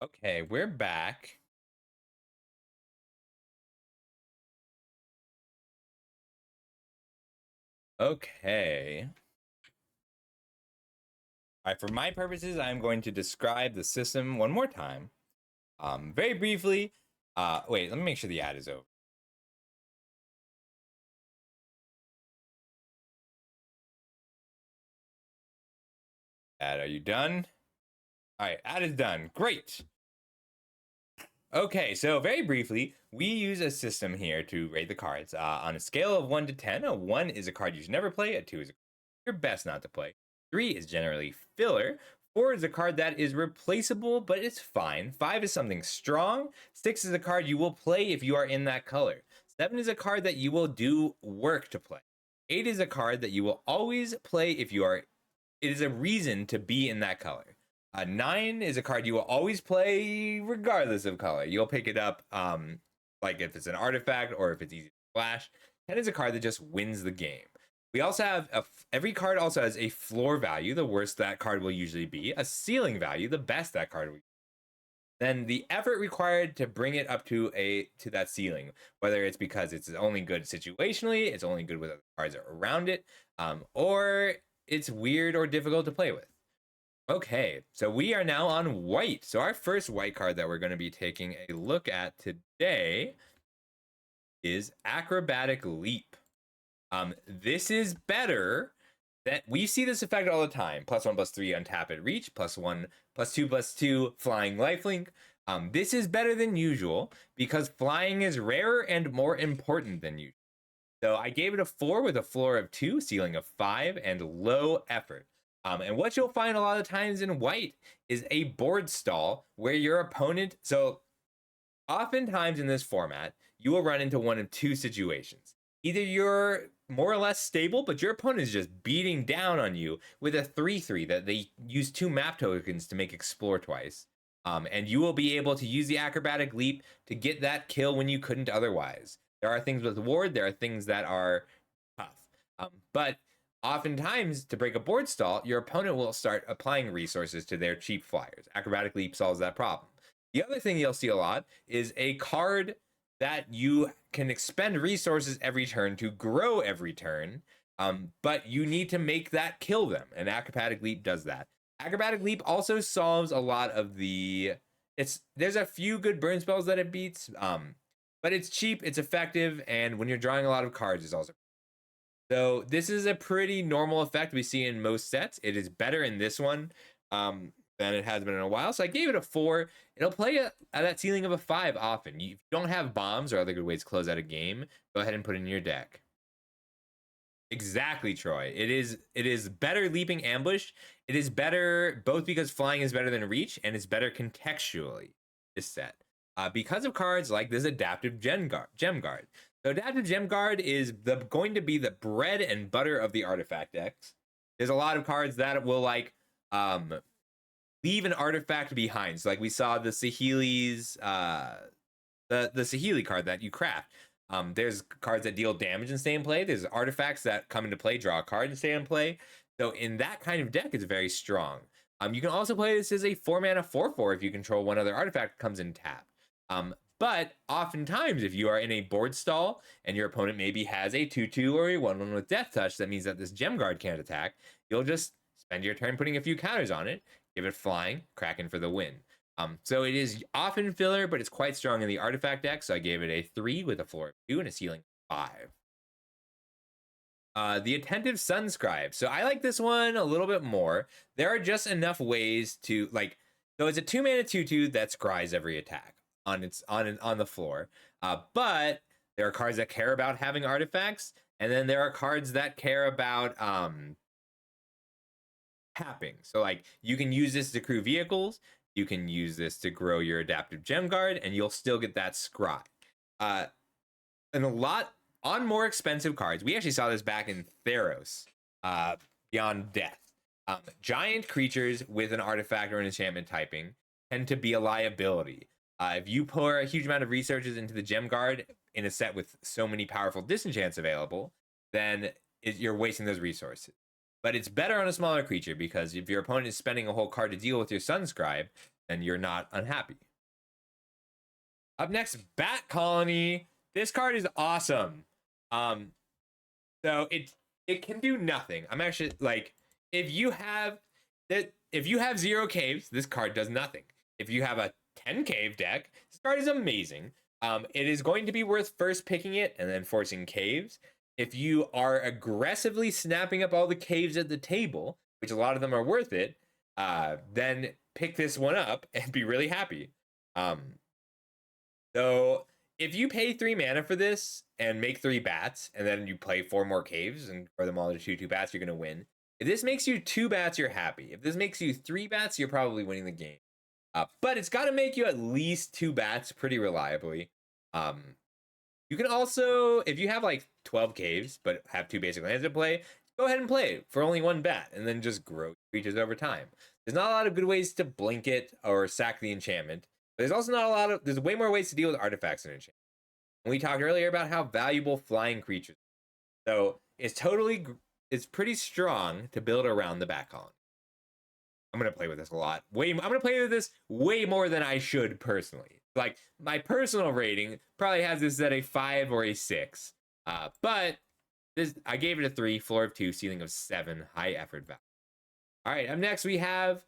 Speaker 1: Okay, we're back. Okay. All right, for my purposes, I'm going to describe the system one more time. Very briefly. Wait, let me make sure the ad is over. Ad, are you done? All right, ad is done. Great. Okay, so very briefly, we use a system here to rate the cards. On a scale of 1 to 10, a 1 is a card you should never play, a 2 is a card you're best not to play, 3 is generally filler, 4 is a card that is replaceable, but it's fine, 5 is something strong, 6 is a card you will play if you are in that color, 7 is a card that you will do work to play, 8 is a card that you will always play if you are, it is a reason to be in that color. 9 is a card you will always play regardless of color. You'll pick it up like if it's an artifact or if it's easy to flash. 10 is a card that just wins the game. We also have every card also has a floor value, the worst that card will usually be, a ceiling value, the best that card will be. Then the effort required to bring it up to that ceiling, whether it's because it's only good situationally, it's only good with other cards around it, or it's weird or difficult to play with. Okay, so we are now on white. So our first white card that we're going to be taking a look at today is Acrobatic Leap. This is better. That we see this effect all the time. +1/+3 untap at reach, +1, +2/+2 flying lifelink. This is better than usual because flying is rarer and more important than usual. So I gave it a 4 with a floor of 2, ceiling of 5, and low effort. And what you'll find a lot of times in white is a board stall where your opponent. So oftentimes in this format, you will run into one of two situations. Either you're more or less stable, but your opponent is just beating down on you with a 3/3 that they use 2 map tokens to make explore twice. And you will be able to use the Acrobatic Leap to get that kill when you couldn't otherwise. There are things with Ward, there are things that are tough. But oftentimes, to break a board stall, your opponent will start applying resources to their cheap flyers. Acrobatic Leap solves that problem. The other thing you'll see a lot is a card that you can expend resources every turn to grow every turn, but you need to make that kill them, and Acrobatic Leap does that. Acrobatic Leap also solves a lot of the. There's a few good burn spells that it beats, but it's cheap, it's effective, and when you're drawing a lot of cards, it's also. So this is a pretty normal effect we see in most sets. It is better in this one than it has been in a while. So I gave it a 4. It'll play at that ceiling of a 5 often. If you don't have bombs or other good ways to close out a game, go ahead and put it in your deck. Exactly, Troy. It is better leaping ambush. It is better both because flying is better than reach, and it's better contextually, this set. Because of cards like this Adaptive Gem Guard. So Adaptive Gem Guard is going to be the bread and butter of the artifact decks. There's a lot of cards that will like leave an artifact behind. So like we saw the Saheeli's the Saheeli card that you craft. There's cards that deal damage and stay in play. There's artifacts that come into play, draw a card and stay in play. So in that kind of deck, it's very strong. You can also play this as a 4-mana 4/4 if you control one other artifact that comes in tapped. But oftentimes, if you are in a board stall and your opponent maybe has a 2/2 or a 1/1 with Death Touch, that means that this Gem Guard can't attack. You'll just spend your turn putting a few counters on it, give it flying, Kraken for the win. So it is often filler, but it's quite strong in the artifact deck. So I gave it a 3 with a floor of 2 and a ceiling of 5. The Attentive Sunscribe. So I like this one a little bit more. There are just enough ways to like. So it's a 2-mana 2/2 that scries every attack on the floor. But there are cards that care about having artifacts, and then there are cards that care about tapping. So like you can use this to crew vehicles. You can use this to grow your Adaptive Gem Guard, and you'll still get that scry. And a lot on more expensive cards. We actually saw this back in Theros, Beyond Death. Giant creatures with an artifact or an enchantment typing tend to be a liability. If you pour a huge amount of resources into the Gem Guard in a set with so many powerful disenchants available, then you're wasting those resources. But it's better on a smaller creature because if your opponent is spending a whole card to deal with your Sunscribe, then you're not unhappy. Up next, Bat Colony. This card is awesome. So it can do nothing. I'm actually like, if you have 0 caves, this card does nothing. If you have a 10 cave deck, this card is amazing. It is going to be worth first picking it and then forcing caves. If you are aggressively snapping up all the caves at the table, which a lot of them are worth it, then pick this one up and be really happy. So if you pay 3 mana for this and make 3 bats, and then you play 4 more caves and grow them all to 2/2 bats, you're going to win. If this makes you 2 bats, you're happy. If this makes you 3 bats, you're probably winning the game. But it's got to make you at least 2 bats pretty reliably. You can also, if you have like 12 caves, but have 2 basic lands to play, go ahead and play it for only 1 bat, and then just grow creatures over time. There's not a lot of good ways to blink it or sack the enchantment. But there's also not a lot of, there's way more ways to deal with artifacts and enchantment. And we talked earlier about how valuable flying creatures are. So it's pretty strong to build around the Bat Colony. I'm going to play with this a lot. I'm going to play with this way more than I should personally. Like, my personal rating probably has this at a 5 or a 6. But I gave it a 3, floor of 2, ceiling of 7, high effort value. All right, up next we have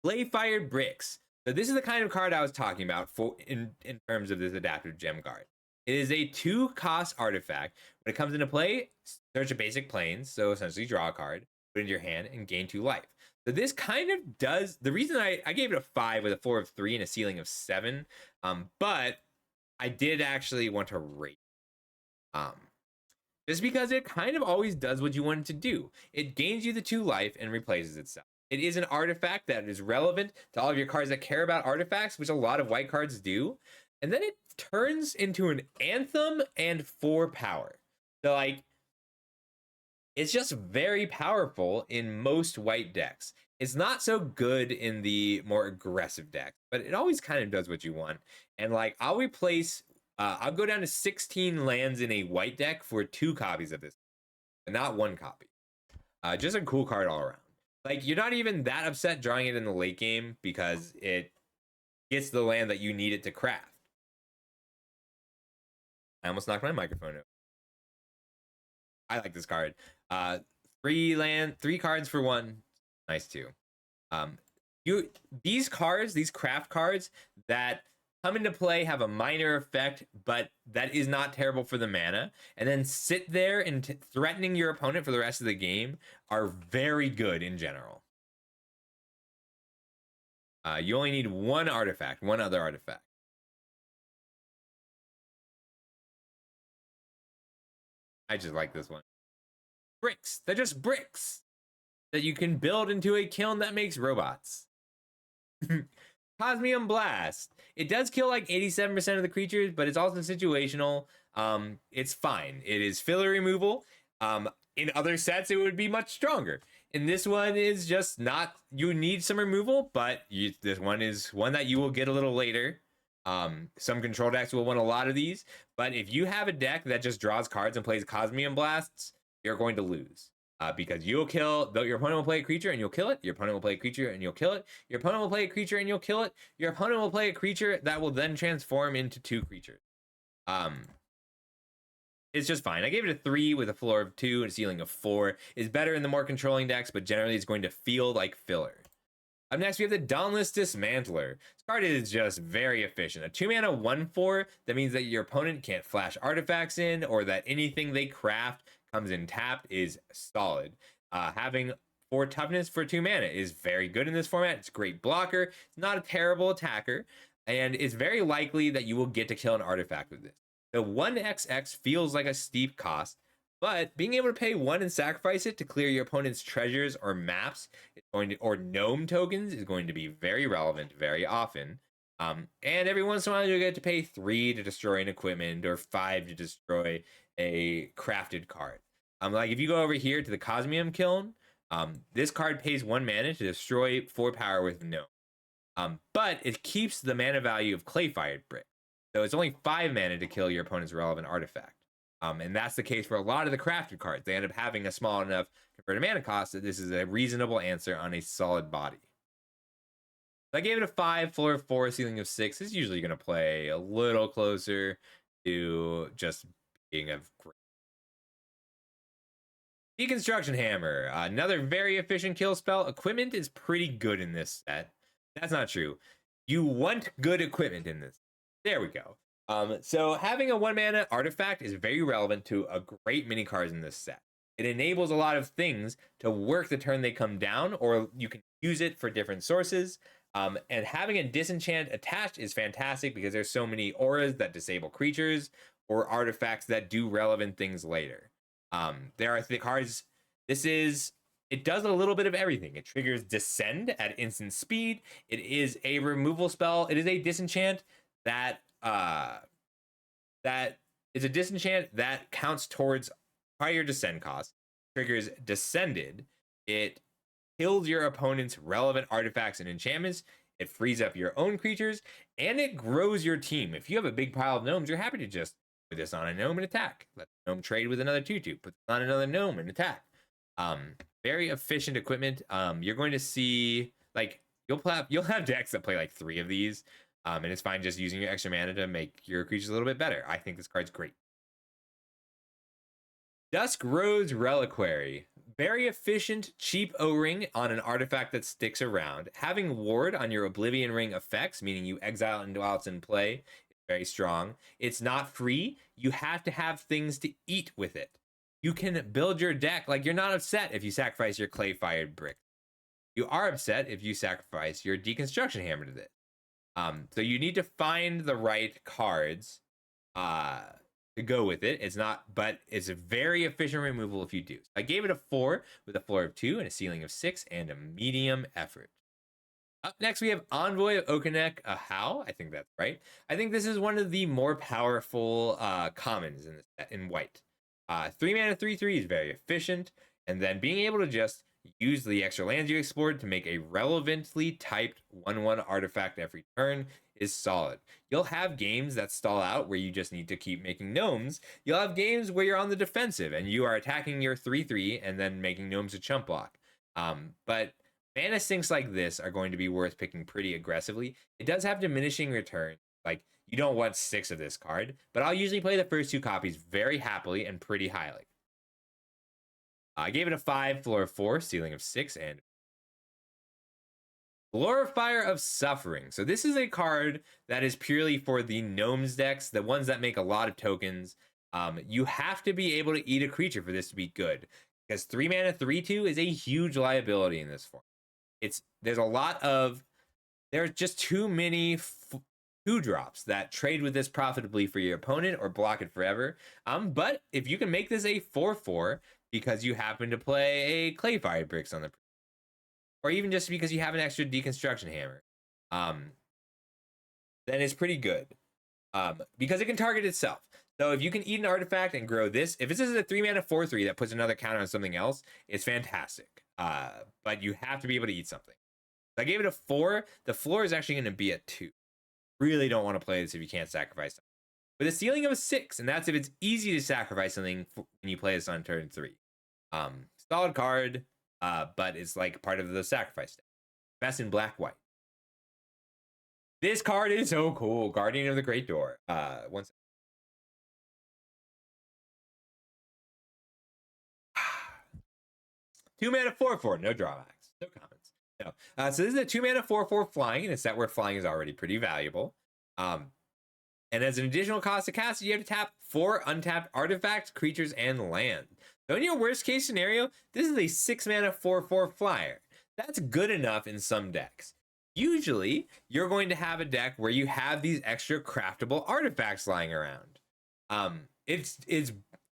Speaker 1: Play Fired Bricks. So this is the kind of card I was talking about in terms of this Adaptive Gem Guard. It is a 2-cost artifact. When it comes into play, search a basic planes, so essentially draw a card, put it into your hand, and gain 2 life. So this kind of does, the reason I gave it a 5 with a floor of 3 and a ceiling of 7, but I did actually want to rate. Um, just because it kind of always does what you want it to do. It gains you the 2 life and replaces itself. It is an artifact that is relevant to all of your cards that care about artifacts, which a lot of white cards do. And then it turns into an anthem and 4 power. So like, it's just very powerful in most white decks. It's not so good in the more aggressive decks, but it always kind of does what you want. And like, I'll go down to 16 lands in a white deck for 2 copies of this, and not 1 copy. Just a cool card all around. Like, you're not even that upset drawing it in the late game because it gets the land that you need it to craft. I almost knocked my microphone over. I like this card. 3 cards for 1. Nice too. These cards, these craft cards that come into play have a minor effect, but that is not terrible for the mana, and then sit there and threatening your opponent for the rest of the game are very good in general. You only need 1 artifact, 1 other artifact. I just like this one. Bricks. They're just bricks that you can build into a kiln that makes robots. Cosmium Blast. It does kill like 87% of the creatures, but it's also situational. It's fine. It is filler removal. In other sets, it would be much stronger. In this one is just not, you need some removal, but this one is one that you will get a little later. Some control decks will want a lot of these, but if you have a deck that just draws cards and plays Cosmium Blasts, you're going to lose. Because you'll kill, your opponent will play a creature and you'll kill it. Your opponent will play a creature and you'll kill it. Your opponent will play a creature and you'll kill it. Your opponent will play a creature that will then transform into 2 creatures. It's just fine. I gave it a 3 with a floor of 2 and a ceiling of 4. It's better in the more controlling decks, but generally it's going to feel like filler. Up next, we have the Dauntless Dismantler. This card is just very efficient. A 2-mana 1/4, that means that your opponent can't flash artifacts in, or that anything they craft comes in tapped is solid. Having 4 toughness for 2 mana is very good in this format. It's a great blocker. It's not a terrible attacker, and it's very likely that you will get to kill an artifact with this. The 1XX feels like a steep cost, but being able to pay 1 and sacrifice it to clear your opponent's treasures or maps or gnome tokens is going to be very relevant very often. And every once in a while you'll get to pay 3 to destroy an equipment or 5 to destroy a crafted card. Like if you go over here to the Cosmium Kiln, this card pays 1 mana to destroy 4 power with gnome. But it keeps the mana value of Clay-Fired Brick. So it's only 5 mana to kill your opponent's relevant artifact. And that's the case for a lot of the crafted cards. They end up having a small enough converted mana cost that this is a reasonable answer on a solid body. I gave it a 5, floor of 4, ceiling of 6. It's usually going to play a little closer to just being a great. Deconstruction Hammer, another very efficient kill spell. Equipment is pretty good in this set. That's not true. You want good equipment in this. There we go. So having a 1-mana artifact is very relevant to a great many cards in this set. It enables a lot of things to work the turn they come down, or you can use it for different sources. And having a disenchant attached is fantastic because there's so many auras that disable creatures or artifacts that do relevant things later. There are the cards. It does a little bit of everything. It triggers Descend at instant speed. It is a removal spell. It is a disenchant that is a disenchant that counts towards higher Descend cost. Triggers Descended. It kills your opponent's relevant artifacts and enchantments. It frees up your own creatures, and it grows your team. If you have a big pile of gnomes, you're happy to just put this on a gnome and attack. Let the gnome trade with another 2/2. Put this on another gnome and attack. Very efficient equipment. You're going to see, like, you'll have decks that play like 3 of these, and it's fine just using your extra mana to make your creatures a little bit better. I think this card's great. Dusk Rose Reliquary. Very efficient, cheap O-Ring on an artifact that sticks around. Having Ward on your Oblivion Ring effects, meaning you exile it while it's in play, is very strong. It's not free. You have to have things to eat with it. You can build your deck like you're not upset if you sacrifice your clay fired brick. You are upset if you sacrifice your deconstruction hammer to this. So you need to find the right cards to go with it. It's not, but it's a very efficient removal if you do. I gave it a 4 with a floor of 2 and a ceiling of 6 and a medium effort. Up next, we have Envoy of Okenek, a How. I think that's right. I think this is one of the more powerful commons in white. 3 mana, 3/3 is very efficient. And then being able to just use the extra lands you explored to make a relevantly typed 1/1 artifact every turn is solid. You'll have games that stall out where you just need to keep making gnomes. You'll have games where you're on the defensive and you are attacking your 3/3 and then making gnomes a chump block. But mana sinks like this are going to be worth picking pretty aggressively. It does have diminishing return. Like, you don't want 6 of this card, but I'll usually play the first 2 copies very happily and pretty highly. I gave it a 5, floor of 4, ceiling of 6, and Glorifier of Suffering. So this is a card that is purely for the Gnomes decks, the ones that make a lot of tokens. You have to be able to eat a creature for this to be good, because 3 mana, 3/2 is a huge liability in this form. There's just too many 2-drops that trade with this profitably for your opponent or block it forever. But if you can make this a 4/4 because you happen to play a clay fired bricks on the, or even just because you have an extra deconstruction hammer, then it's pretty good. Because it can target itself. So if you can eat an artifact and grow this, if this is a 3 mana 4/3 that puts another counter on something else, it's fantastic. But you have to be able to eat something. So I gave it a 4. The floor is actually going to be a 2. Really don't want to play this if you can't sacrifice something. With a ceiling of a 6, and that's if it's easy to sacrifice something when you play this on turn 3. Solid card, but it's like part of the sacrifice deck. Best in black-white. This card is so cool. Guardian of the Great Door. 2 mana 4/4, no drawbacks, no comments. No. So this is a 2 mana 4/4 flying, and it's that where flying is already pretty valuable. And as an additional cost to cast, you have to tap 4 untapped artifacts, creatures, and land. So in your worst case scenario, this is a 6 mana 4/4 flyer. That's good enough in some decks. Usually, you're going to have a deck where you have these extra craftable artifacts lying around. It's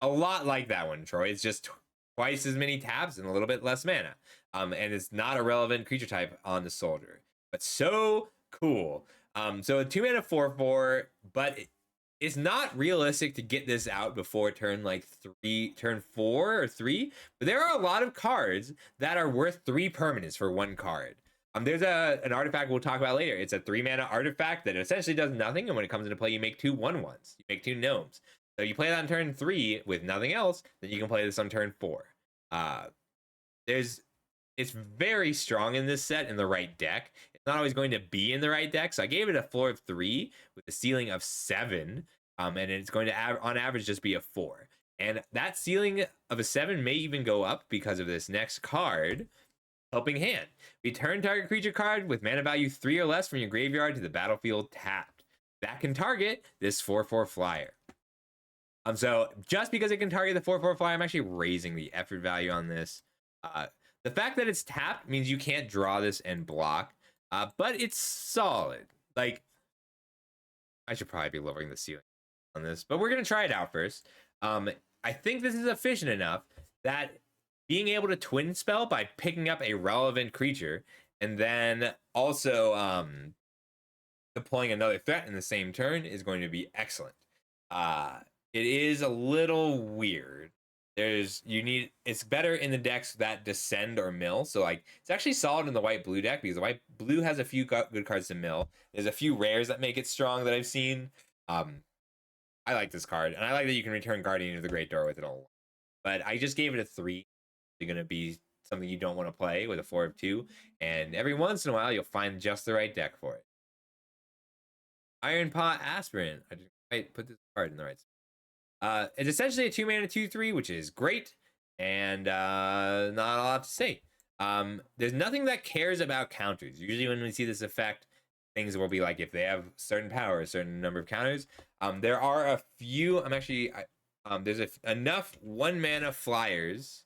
Speaker 1: a lot like that one, Troy. It's just twice as many taps and a little bit less mana. And it's not a relevant creature type on the soldier. But so cool. So a 2 mana 4/4, but it's not realistic to get this out before turn 4 or 3. But there are a lot of cards that are worth 3 permanents for 1 card. There's an artifact we'll talk about later. It's a 3 mana artifact that essentially does nothing, and when it comes into play, you make 2 1/1s. You make 2 gnomes. So you play that on turn 3 with nothing else, then you can play this on turn 4. It's very strong in this set in the right deck. It's not always going to be in the right deck, so I gave it a floor of 3 with a ceiling of 7, and it's going to on average just be a 4. And that ceiling of a 7 may even go up because of this next card, Helping Hand. Return target creature card with mana value 3 or less from your graveyard to the battlefield tapped. That can target this 4/4 flyer. So just because it can target the 4/4 flyer, I'm actually raising the effort value on this. The fact that it's tapped means you can't draw this and block, but it's solid. Like, I should probably be lowering the ceiling on this, but we're gonna try it out first. I think this is efficient enough that being able to twin spell by picking up a relevant creature and then also deploying another threat in the same turn is going to be excellent. It is a little weird. It's better in the decks that descend or mill. So like it's actually solid in the white-blue deck because the white-blue has a few good cards to mill. There's a few rares that make it strong that I've seen. I like this card, and I like that you can return Guardian of the Great Door with it all. But I just gave it a 3. It's going to be something you don't want to play with a 4 of 2, and every once in a while you'll find just the right deck for it. Iron Paw Aspirant. I didn't quite put this card in the right spot. It's essentially a 2 mana 2/3, which is great, and not a lot to say. There's nothing that cares about counters. Usually when we see this effect, things will be like if they have certain power, a certain number of counters. There are a few. There's enough 1-mana flyers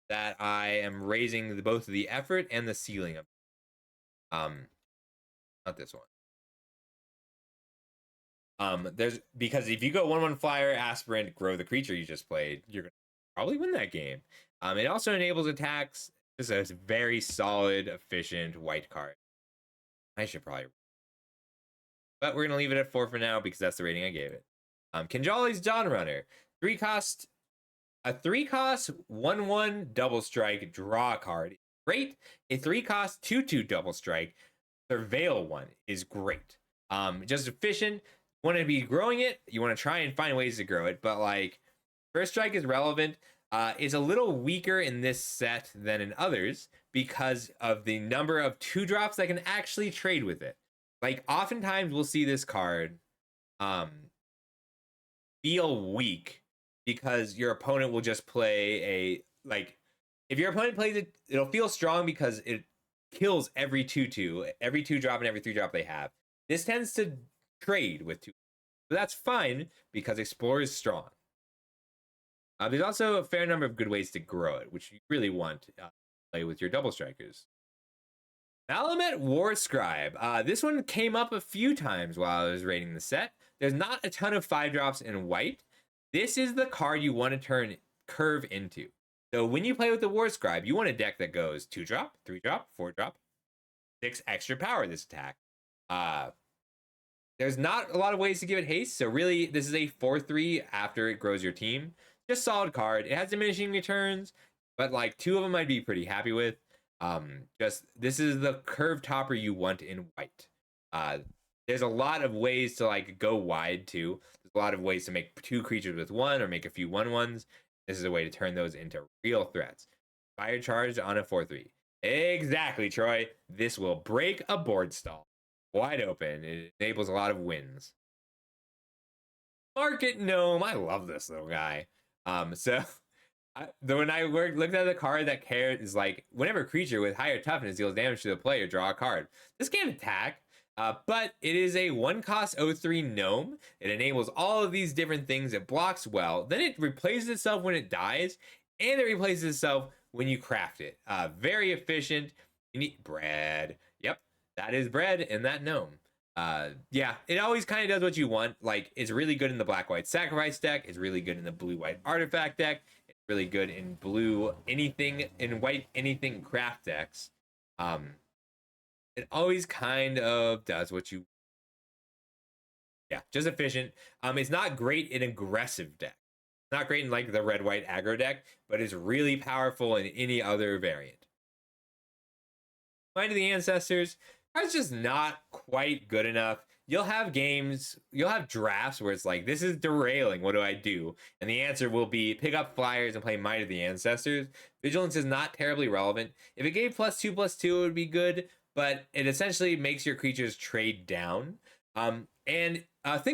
Speaker 1: that I am raising both the effort and the ceiling of. Not this one. There's because if you go 1/1 flyer aspirant, grow the creature you just played, you're gonna probably win that game. It also enables attacks. This is a very solid, efficient white card. I should probably, but we're gonna leave it at 4 for now because that's the rating I gave it. Kinjali's Dawn Runner, 3-cost, a 3-cost 1/1 double strike draw card. Great. A 3-cost 2/2 double strike surveil one is great. Just efficient. You want to be growing it. You want to try and find ways to grow it, but like first strike is relevant. Is a little weaker in this set than in others because of the number of 2-drops that can actually trade with it. Like oftentimes we'll see this card feel weak because your opponent will just play if your opponent plays it, it'll feel strong because it kills every 2/2, every 2-drop and every 3-drop they have. This tends to trade with 2, but that's fine because Explorer is strong. There's also a fair number of good ways to grow it, which you really want to play with your double strikers. Malamet War Scribe. This one came up a few times while I was rating the set. There's not a ton of 5-drops in white. This is the card you want to turn curve into. So when you play with the War Scribe, you want a deck that goes 2-drop, 3-drop, 4-drop, 6 extra power this attack. There's not a lot of ways to give it haste, so really this is a 4/3 after it grows your team. Just solid card. It has diminishing returns, but like 2 of them I'd be pretty happy with. This is the curve topper you want in white. There's a lot of ways to like go wide too. There's a lot of ways to make 2 creatures with 1 or make a few 1/1s. This is a way to turn those into real threats. Fire charged on a 4/3. Exactly, Troy. This will break a board stall. Wide open. It enables a lot of wins. Market Gnome. I love this little guy. When I looked at the card that cared is like whenever a creature with higher toughness deals damage to the player, draw a card. This can't attack, but it is a 1-cost 0/3 gnome. It enables all of these different things. It blocks well. Then it replaces itself when it dies, and it replaces itself when you craft it. Very efficient. You need bread. Yep, that is bread in that gnome. Yeah, it always kind of does what you want. Like, it's really good in the black-white sacrifice deck. It's really good in the blue-white artifact deck. It's really good in blue anything, in white anything craft decks. It always kind of does what you. Yeah, just efficient. It's not great in aggressive deck. Not great in like the red-white aggro deck, but it's really powerful in any other variant. Mind of the Ancestors. That's just not quite good enough. You'll have games, you'll have drafts where it's like, this is derailing, what do I do? And the answer will be pick up flyers and play Might of the Ancestors. Vigilance is not terribly relevant. If it gave +2/+2, it would be good, but it essentially makes your creatures trade down. Think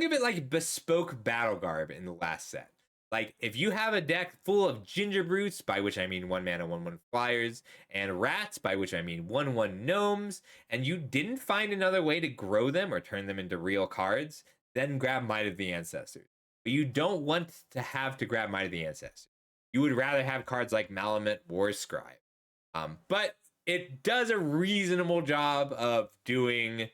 Speaker 1: of it like bespoke battle garb in the last set. Like, if you have a deck full of Ginger Brutes, by which I mean 1-mana, 1/1 flyers, and Rats, by which I mean 1/1 gnomes, and you didn't find another way to grow them or turn them into real cards, then grab Might of the Ancestors. But you don't want to have to grab Might of the Ancestors. You would rather have cards like Malamet War Scribe. But it does a reasonable job of turning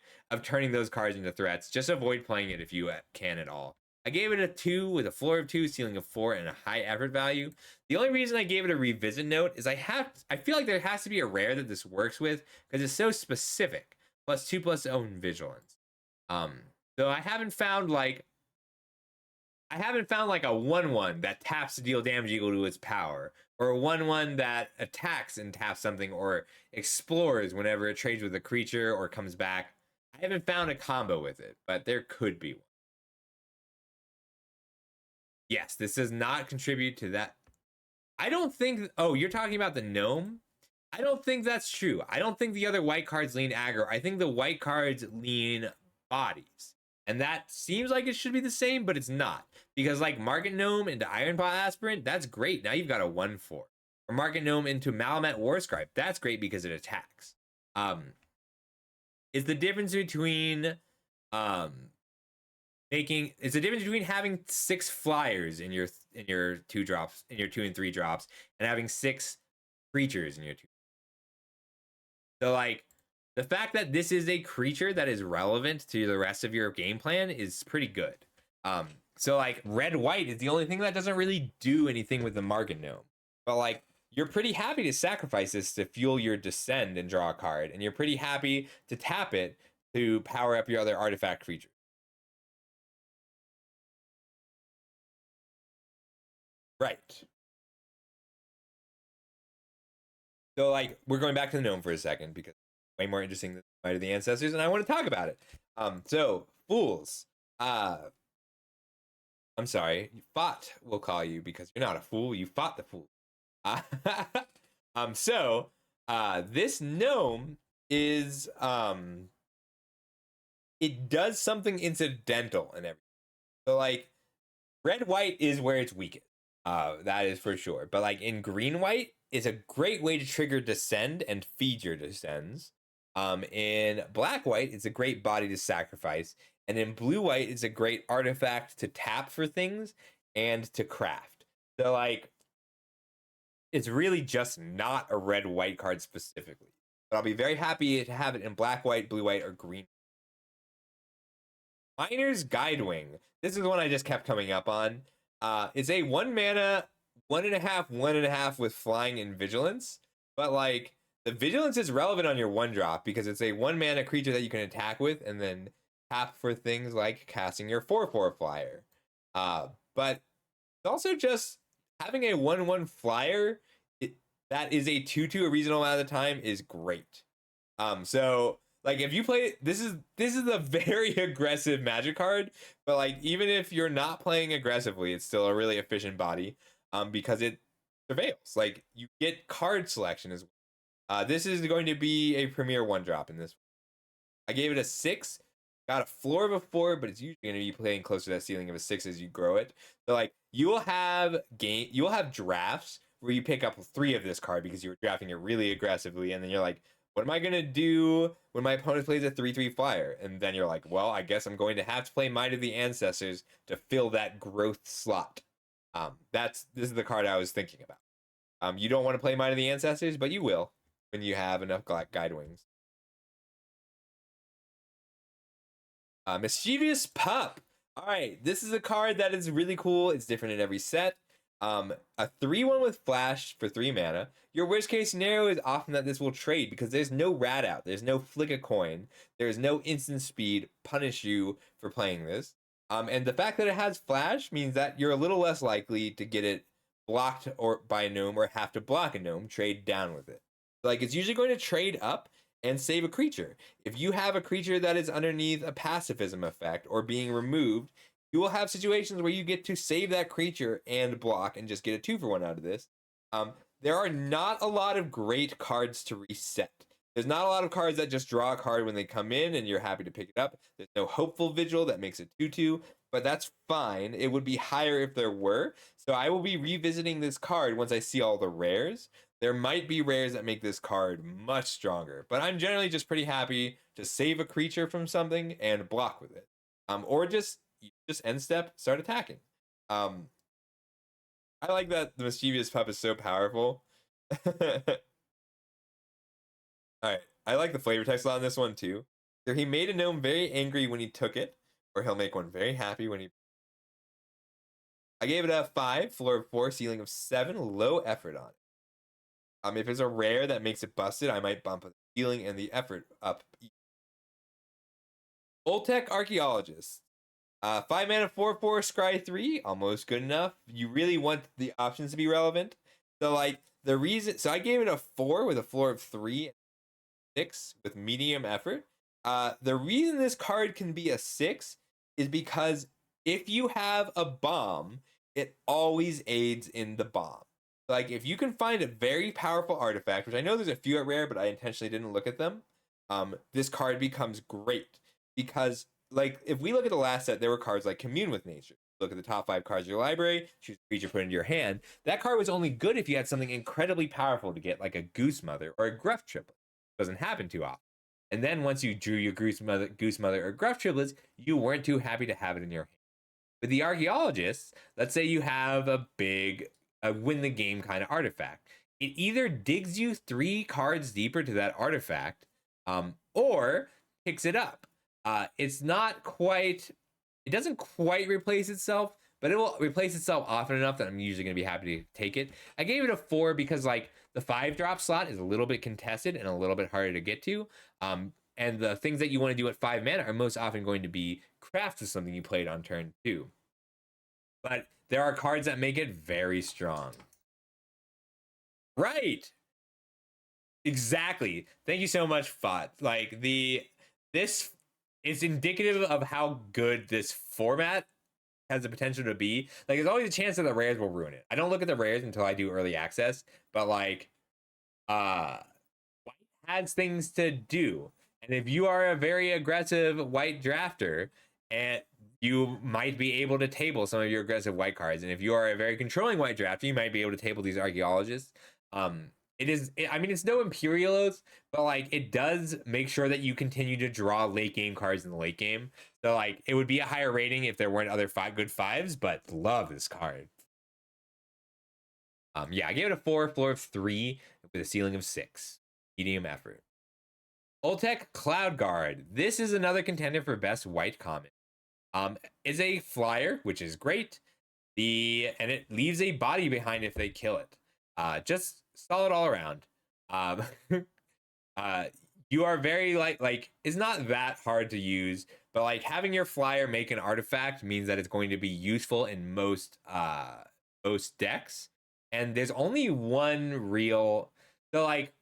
Speaker 1: those cards into threats. Just avoid playing it if you can at all. I gave it a 2 with a floor of 2, ceiling of 4, and a high effort value. The only reason I gave it a revisit note is I feel like there has to be a rare that this works with because it's so specific. +2/+0 in vigilance. So I haven't found like a 1/1 that taps to deal damage equal to its power, or a 1/1 that attacks and taps something, or explores whenever it trades with a creature or comes back. I haven't found a combo with it, but there could be one. Yes, this does not contribute to that. I don't think. Oh, you're talking about the gnome? I don't think that's true. I don't think the other white cards lean aggro. I think the white cards lean bodies. And that seems like it should be the same, but it's not. Because like Market Gnome into Ironpaw Aspirant, that's great. Now you've got a 1/4. Or Market Gnome into Malamet War Scribe, that's great because it attacks. It's the difference between um it's the difference between having 6 flyers in your 2 drops, in your 2 and 3 drops, and having 6 creatures in your 2. So like the fact that this is a creature that is relevant to the rest of your game plan is pretty good. So like red white is the only thing that doesn't really do anything with the market gnome. But like you're pretty happy to sacrifice this to fuel your descend and draw a card, and you're pretty happy to tap it to power up your other artifact creatures. Right. So like we're going back to the gnome for a second because it's way more interesting than Might of the Ancestors, and I want to talk about it. So fools. I'm sorry, you fought, we'll call you, because you're not a fool, you fought the fool. Uh, so this gnome is it does something incidental and everything. So like red white is where it's weakest. That is for sure. But like in green white is a great way to trigger descend and feed your descends. In black white, it's a great body to sacrifice. And in blue white, it's a great artifact to tap for things and to craft. So like it's really just not a red white card specifically. But I'll be very happy to have it in black white, blue white, or green. Miner's Guidewing. This is one I just kept coming up on. It's a 1 mana, 1.5 with flying and vigilance. But like the vigilance is relevant on your 1-drop because it's a 1 mana creature that you can attack with and then tap for things like casting your 4/4 flyer. But it's also just having a 1/1 flyer that is a 2/2 a reasonable amount of the time is great. So like if you play this is a very aggressive magic card, but like even if you're not playing aggressively, it's still a really efficient body because it surveils. Like you get card selection as well. This is going to be a premier 1-drop in this. I gave it a 6. Got a floor of a 4, but it's usually going to be playing closer to that ceiling of a 6 as you grow it. So like you will have drafts where you pick up 3 of this card because you were drafting it really aggressively, and then you're like, what am I going to do when my opponent plays a 3/3 flyer? And then you're like, well, I guess I'm going to have to play Might of the Ancestors to fill that growth slot. This is the card I was thinking about. You don't want to play Might of the Ancestors, but you will when you have enough Guidewings. Mischievous Pup. All right, this is a card that is really cool. It's different in every set. A 3/1 with flash for 3 mana. Your worst case scenario is often that this will trade because there's no rat out. There's no flick a coin. There's no instant speed punish you for playing this. And the fact that it has flash means that you're a little less likely to get it blocked or by a gnome or have to block a gnome, trade down with it. Like it's usually going to trade up and save a creature. If you have a creature that is underneath a pacifism effect or being removed, you will have situations where you get to save that creature and block and just get a 2-for-1 out of this. There are not a lot of great cards to reset. There's not a lot of cards that just draw a card when they come in and you're happy to pick it up. There's no Hopeful Vigil that makes it 2/2, but that's fine. It would be higher if there were. So I will be revisiting this card once I see all the rares. There might be rares that make this card much stronger, but I'm generally just pretty happy to save a creature from something and block with it. Or just end step, start attacking. I like that the Mischievous Pup is so powerful. Alright, I like the flavor text a lot on this one too. So he made a gnome very angry when he took it, or he'll make one very happy when he... I gave it a 5, floor of 4, ceiling of 7, low effort on it. If it's a rare that makes it busted, I might bump the ceiling and the effort up. Voltec Archaeologist. 5 mana 4/4 scry 3, almost good enough. You really want the options to be relevant. So like the reason, so I gave it a 4 with a floor of 3, 6 with medium effort. The reason this card can be a 6 is because if you have a bomb, it always aids in the bomb. Like if you can find a very powerful artifact, which I know there's a few at rare, but I intentionally didn't look at them. This card becomes great because like if we look at the last set, there were cards like Commune with Nature. Look at the top 5 cards of your library, choose a creature, put it into your hand. That card was only good if you had something incredibly powerful to get, like a Goose Mother or a Gruff Triplet. Doesn't happen too often. And then once you drew your Goose Mother or Gruff triplets, you weren't too happy to have it in your hand. With the Archaeologists, let's say you have a big win the game kind of artifact. It either digs you 3 cards deeper to that artifact, or picks it up. It's not quite, it doesn't quite replace itself, but it will replace itself often enough that I'm usually going to be happy to take it. I gave it a 4 because like the 5-drop slot is a little bit contested and a little bit harder to get to. And the things that you want to do at 5 mana are most often going to be craft to something you played on turn 2. But there are cards that make it very strong. Right. Exactly. Thank you so much, Fot. Like this is indicative of how good this format has the potential to be. Like there's always a chance that the rares will ruin it. I don't look at the rares until I do early access, but like white has things to do. And if you are a very aggressive white drafter, and you might be able to table some of your aggressive white cards. And if you are a very controlling white drafter, you might be able to table these Archaeologists. I mean, it's no Imperial Oath, but like it does make sure that you continue to draw late game cards in the late game. So like it would be a higher rating if there weren't other good 5s, but love this card. Yeah, I gave it a 4, floor of 3 with a ceiling of 6. Medium effort. Oltec Cloud Guard. This is another contender for best white common. Is a flyer, which is great. And it leaves a body behind if they kill it. Just solid all around. You are very like it's not that hard to use, but like having your flyer make an artifact means that it's going to be useful in most decks. And there's only one real, so like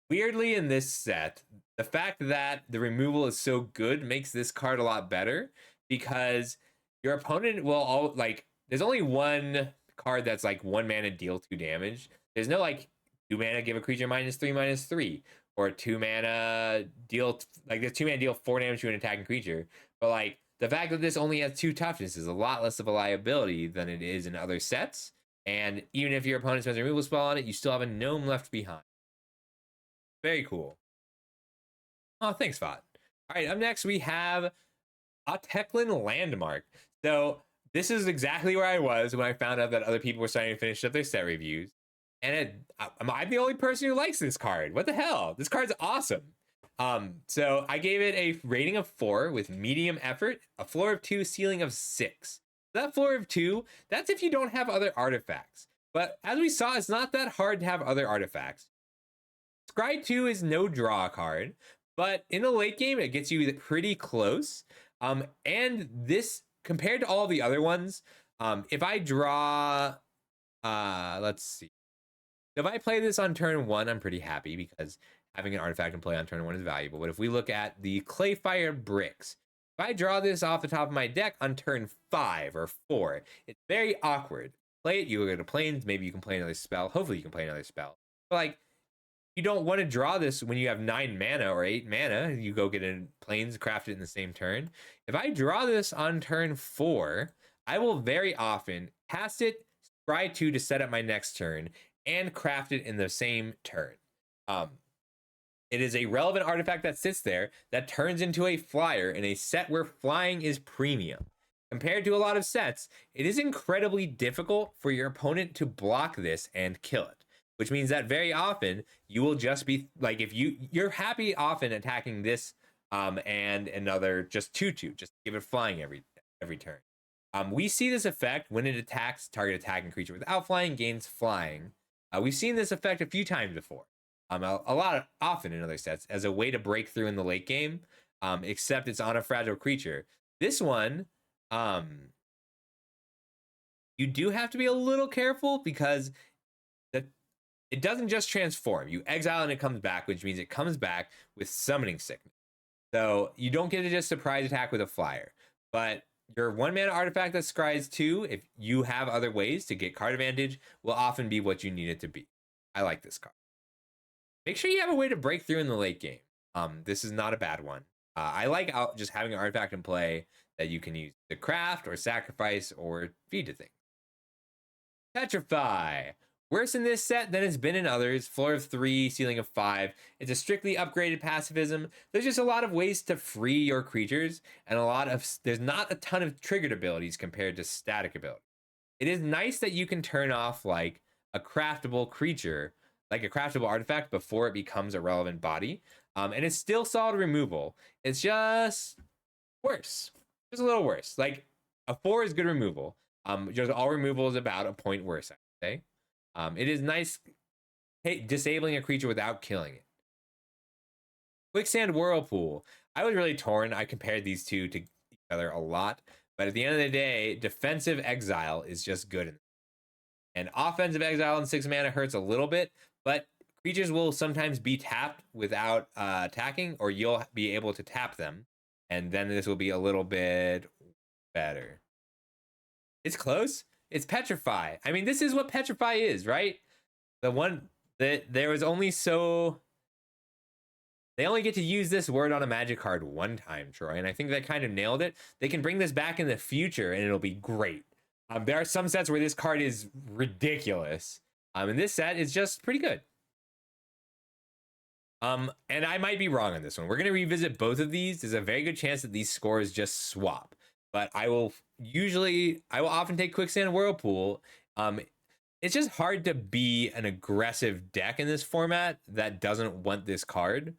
Speaker 1: weirdly in this set, the fact that the removal is so good makes this card a lot better, because your opponent will all like, there's only one card that's like 1 mana deal 2 damage. There's no like 2 mana give a creature -3/-3, or 2 mana deal like this 2 mana deal 4 damage to an attacking creature. But like the fact that this only has 2 toughness is a lot less of a liability than it is in other sets. And even if your opponent spends a removal spell on it, you still have a gnome left behind. Very cool. Oh, thanks, Fot. All right, up next we have a Teclan Landmark. So this is exactly where I was when I found out that other people were starting to finish up their set reviews. And I'm the only person who likes this card. What the hell? This card's awesome. So I gave it a rating of 4 with medium effort, a floor of 2, ceiling of 6. That floor of 2, that's if you don't have other artifacts. But as we saw, it's not that hard to have other artifacts. Scry 2 is no draw card, but in the late game, it gets you pretty close. And this, compared to all the other ones, if I draw, let's see. If I play this on turn 1, I'm pretty happy because having an artifact in play on turn 1 is valuable. But if we look at the Clayfire Bricks, if I draw this off the top of my deck on turn 5 or 4, it's very awkward. Play it, you go to Plains, maybe you can play another spell. Hopefully you can play another spell. But like, you don't want to draw this when you have 9 mana or 8 mana. You go get in Plains, craft it in the same turn. If I draw this on turn 4, I will very often cast it, scry 2 to set up my next turn, and craft it in the same turn. It is a relevant artifact that sits there that turns into a flyer in a set where flying is premium. Compared to a lot of sets, it is incredibly difficult for your opponent to block this and kill it, which means that very often you will just be like, if you're happy often attacking this and another just 2/2, just give it flying every turn. We see this effect when it attacks target attacking creature without flying, gains flying. We've seen this effect a few times before, often in other sets as a way to break through in the late game, except it's on a fragile creature. This one, you do have to be a little careful because it doesn't just transform. You exile and it comes back, which means it comes back with summoning sickness. So you don't get to just surprise attack with a flyer. But your 1 mana artifact that scries 2, if you have other ways to get card advantage, will often be what you need it to be. I like this card. Make sure you have a way to break through in the late game. This is not a bad one. I like just having an artifact in play that you can use to craft or sacrifice or feed to things. Petrify. Worse in this set than it's been in others. Floor of 3, ceiling of 5. It's a strictly upgraded pacifism. There's just a lot of ways to free your creatures, and there's not a ton of triggered abilities compared to static abilities. It is nice that you can turn off like a craftable creature, like a craftable artifact, before it becomes a relevant body. And it's still solid removal. It's just worse. Just a little worse. Like a 4 is good removal. Just all removal is about a point worse, I would say. It is nice disabling a creature without killing it. Quicksand Whirlpool. I was really torn. I compared these two to each other a lot. But at the end of the day, defensive exile is just good. And offensive exile in 6 mana hurts a little bit, but creatures will sometimes be tapped without attacking, or you'll be able to tap them. And then this will be a little bit better. It's close. It's Petrify. I mean, this is what Petrify is, right? The one that there was only they only get to use this word on a Magic card one time, Troy, and I think they kind of nailed it. They can bring this back in the future, and it'll be great. There are some sets where this card is ridiculous. And this set is just pretty good. And I might be wrong on this one. We're going to revisit both of these. There's a very good chance that these scores just swap. But I will often take Quicksand Whirlpool. It's just hard to be an aggressive deck in this format that doesn't want this card.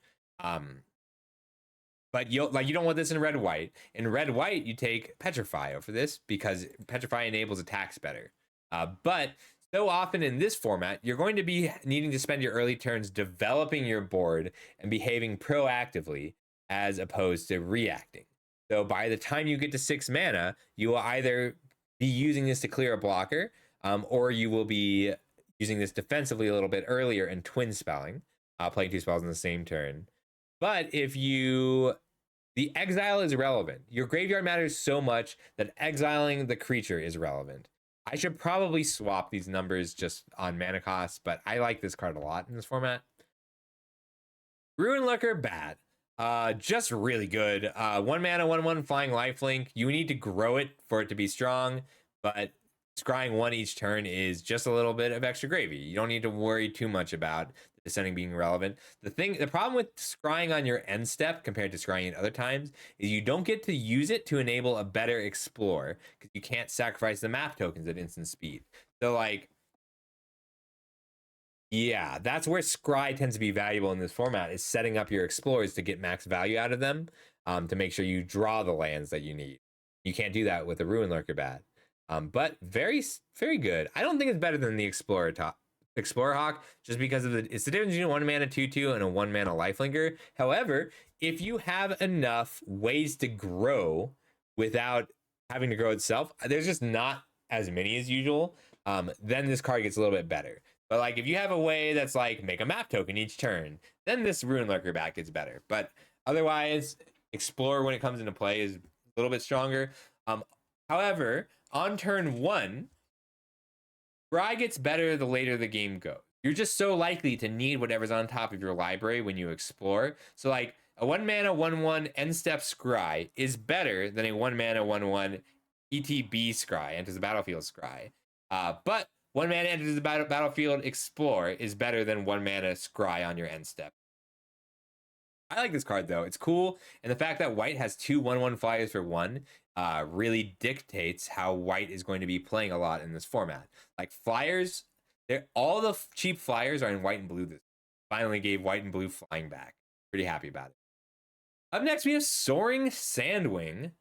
Speaker 1: But you don't want this in red white. In red white, you take Petrify over this because Petrify enables attacks better. But so often in this format, you're going to be needing to spend your early turns developing your board and behaving proactively as opposed to reacting. So by the time you get to 6 mana, you will either be using this to clear a blocker, or you will be using this defensively a little bit earlier and twin spelling, playing 2 spells in the same turn. But the exile is relevant. Your graveyard matters so much that exiling the creature is relevant. I should probably swap these numbers just on mana cost, but I like this card a lot in this format. Ruin Lurker, bad. Just really good. 1 mana, 1/1 flying lifelink. You need to grow it for it to be strong, but scrying 1 each turn is just a little bit of extra gravy. You don't need to worry too much about descending being relevant. The problem with scrying on your end step compared to scrying at other times is you don't get to use it to enable a better explore because you can't sacrifice the map tokens at instant speed. So like, yeah, that's where scry tends to be valuable in this format, is setting up your explorers to get max value out of them, to make sure you draw the lands that you need. You can't do that with a Ruin Lurker bat. But very, very good. I don't think it's better than the Explorer Hawk, just because it's the difference between 1 mana 2/2 and a 1 mana lifelinker. However, if you have enough ways to grow without having to grow itself, there's just not as many as usual. Then this card gets a little bit better. But like if you have a way that's like make a map token each turn, then this Ruin Lurker back gets better. But otherwise, Explorer when it comes into play is a little bit stronger. However, on turn 1, Scry gets better the later the game goes. You're just so likely to need whatever's on top of your library when you explore. So like a 1 mana 1/1 end step Scry is better than a 1 mana 1/1 ETB Scry, enters the battlefield Scry. But 1 mana enters the battlefield Explore is better than 1 mana Scry on your end step. I like this card though. It's cool, and the fact that white has 2 1/1 flyers for 1 really dictates how white is going to be playing a lot in this format. Like flyers, all the cheap flyers are in white and blue. This finally gave white and blue flying back. Pretty happy about it. Up next, we have Soaring Sandwing.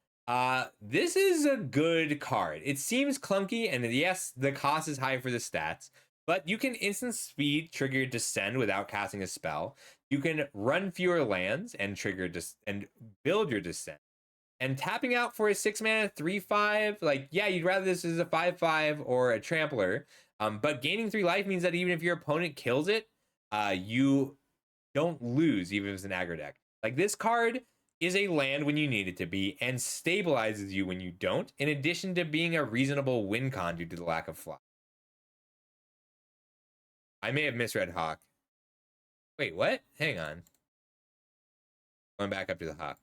Speaker 1: This is a good card. It seems clunky, and yes, the cost is high for the stats, but you can instant speed trigger Descend without casting a spell. You can run fewer lands and and build your Descend. And tapping out for a 6 mana 3/5, like, yeah, you'd rather this as a 5/5 or a trampler. But gaining 3 life means that even if your opponent kills it, you don't lose, even if it's an aggro deck. Like, this card is a land when you need it to be and stabilizes you when you don't, in addition to being a reasonable win con due to the lack of fly. I may have misread Hawk. Wait, what? Hang on. Going back up to the Hawk.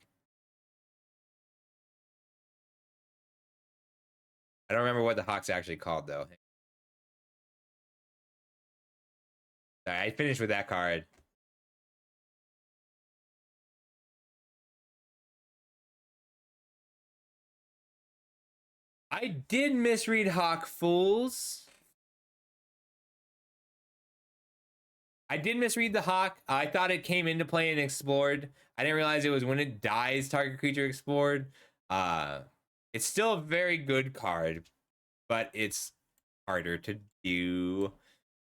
Speaker 1: I don't remember what the Hawk's actually called, though. Sorry, I finished with that card. I did misread Hawk Fools. I did misread the Hawk. I thought it came into play and explored. I didn't realize it was when it dies, target creature explored. It's still a very good card, but it's harder to do,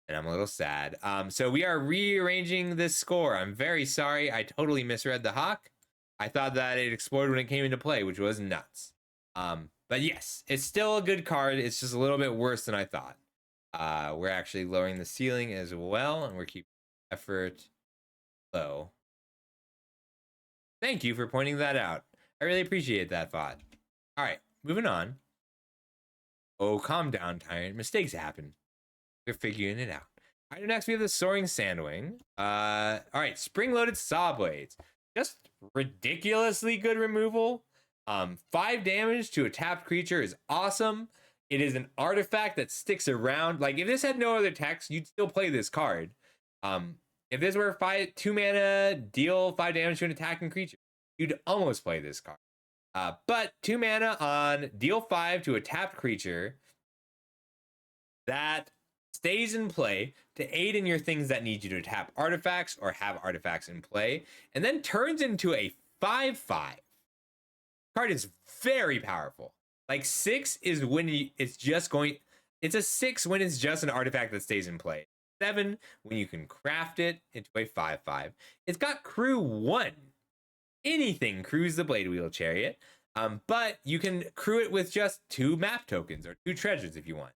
Speaker 1: and I'm a little sad. So we are rearranging this score. I'm very sorry. I totally misread the Hawk. I thought that it exploded when it came into play, which was nuts. But yes, it's still a good card. It's just a little bit worse than I thought. We're actually lowering the ceiling as well, and we're keeping effort low. Thank you for pointing that out. I really appreciate that thought. All right, moving on. Oh, calm down, Tyrant. Mistakes happen. We're figuring it out. All right, next we have the Soaring Sandwing. All right, spring-loaded Saw Blades. Just ridiculously good removal. 5 damage to a tapped creature is awesome. It is an artifact that sticks around. Like, if this had no other text, you'd still play this card. If this were 2 mana, deal 5 damage to an attacking creature, you'd almost play this card. But 2 mana on deal 5 to a tapped creature that stays in play to aid in your things that need you to tap artifacts or have artifacts in play, and then turns into a 5/5. Card is very powerful. Like 6 is when it's just going. It's a 6 when it's just an artifact that stays in play. 7 when you can craft it into a 5/5. It's got crew 1. Anything crews the Blade Wheel Chariot, but you can crew it with just 2 map tokens or 2 treasures if you want.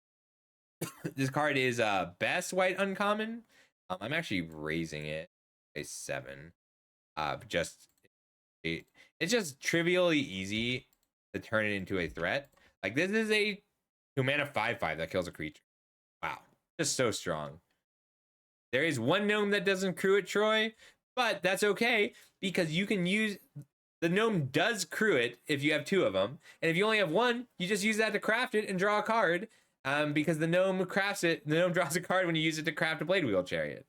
Speaker 1: This card is best white uncommon. I'm actually raising it a 7. It's just trivially easy to turn it into a threat. Like, this is a 2 mana 5/5 that kills a creature. Wow, just so strong. There is one gnome that doesn't crew it, Troy, but that's okay because you can use the gnome does crew it if you have 2 of them, and if you only have 1, you just use that to craft it and draw a card. Because the gnome crafts it, the gnome draws a card when you use it to craft a Blade Wheel Chariot.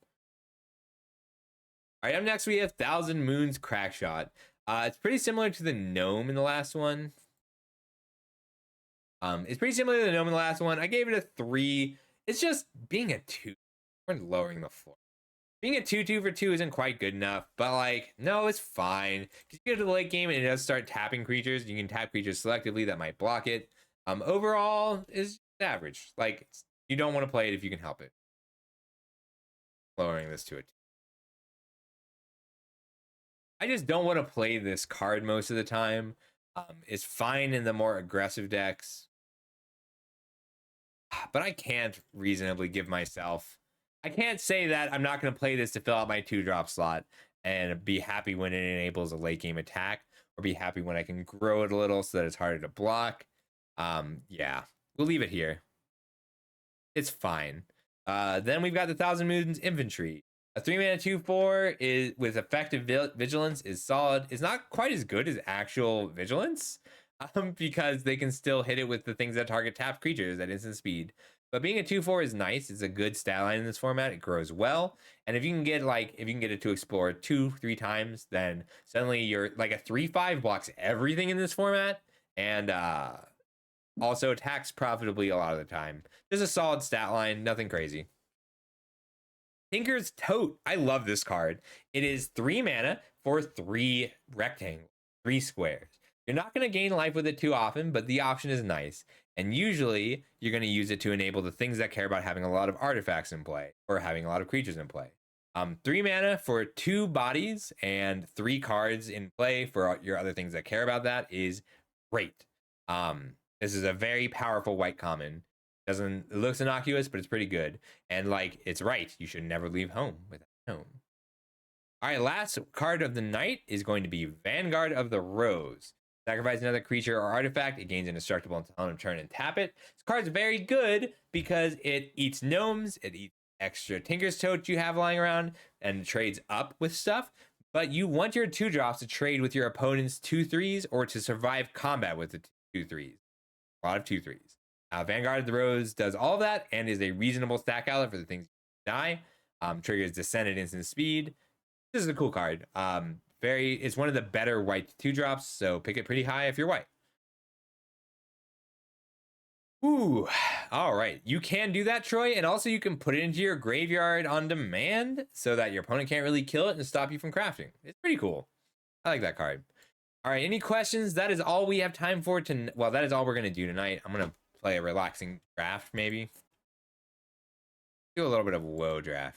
Speaker 1: All right, up next we have Thousand Moons Crackshot. It's pretty similar to the gnome in the last one. It's pretty similar to the gnome in the last one. I gave it a 3. It's just being a 2. We're lowering the floor. Being a 2/2 for 2 isn't quite good enough, but like, no, it's fine. Because you get to the late game and it does start tapping creatures. You can tap creatures selectively that might block it. Overall is average. Like, you don't want to play it if you can help it. Lowering this to a 2. I just don't want to play this card most of the time. It's fine in the more aggressive decks, but I can't reasonably give myself. I can't say that I'm not going to play this to fill out my 2-drop slot and be happy when it enables a late game attack, or be happy when I can grow it a little so that it's harder to block. Yeah, we'll leave it here. It's fine. Then we've got the Thousand Moons Infantry. A 3 mana 2/4 is with effective vigilance is solid. It's not quite as good as actual vigilance, because they can still hit it with the things that target tapped creatures at instant speed. But being a 2/4 is nice. It's a good stat line in this format. It grows well, and if you can get it to explore 2-3 times, then suddenly you're like a 3/5 blocks everything in this format, and also attacks profitably a lot of the time. Just a solid stat line, nothing crazy. Tinker's Tote. I love this card. It is 3 mana for 3 rectangles, 3 squares. You're not going to gain life with it too often, but the option is nice. And usually, you're going to use it to enable the things that care about having a lot of artifacts in play, or having a lot of creatures in play. 3 mana for 2 bodies and 3 cards in play for your other things that care about that is great. This is a very powerful white common. It looks innocuous, but it's pretty good. And like, it's right. You should never leave home without home. All right, last card of the night is going to be Vanguard of the Rose. Sacrifice another creature or artifact. It gains indestructible until end of turn and tap it. This card's very good because it eats gnomes, it eats extra Tinker's Tote you have lying around, and trades up with stuff. But you want your 2-drops to trade with your opponent's 2/3s or to survive combat with the 2/3s. A lot of 2/3s. Vanguard of the Rose does all that and is a reasonable stack outlet for the things you die. Triggers Descendant instant speed. This is a cool card. It's one of the better white 2-drops, so pick it pretty high if you're white. Ooh, all right. You can do that, Troy, and also you can put it into your graveyard on demand so that your opponent can't really kill it and stop you from crafting. It's pretty cool. I like that card. All right, any questions? That is all we have time for well, that is all we're going to do tonight. I'm going to play a relaxing draft, maybe. Do a little bit of woe draft.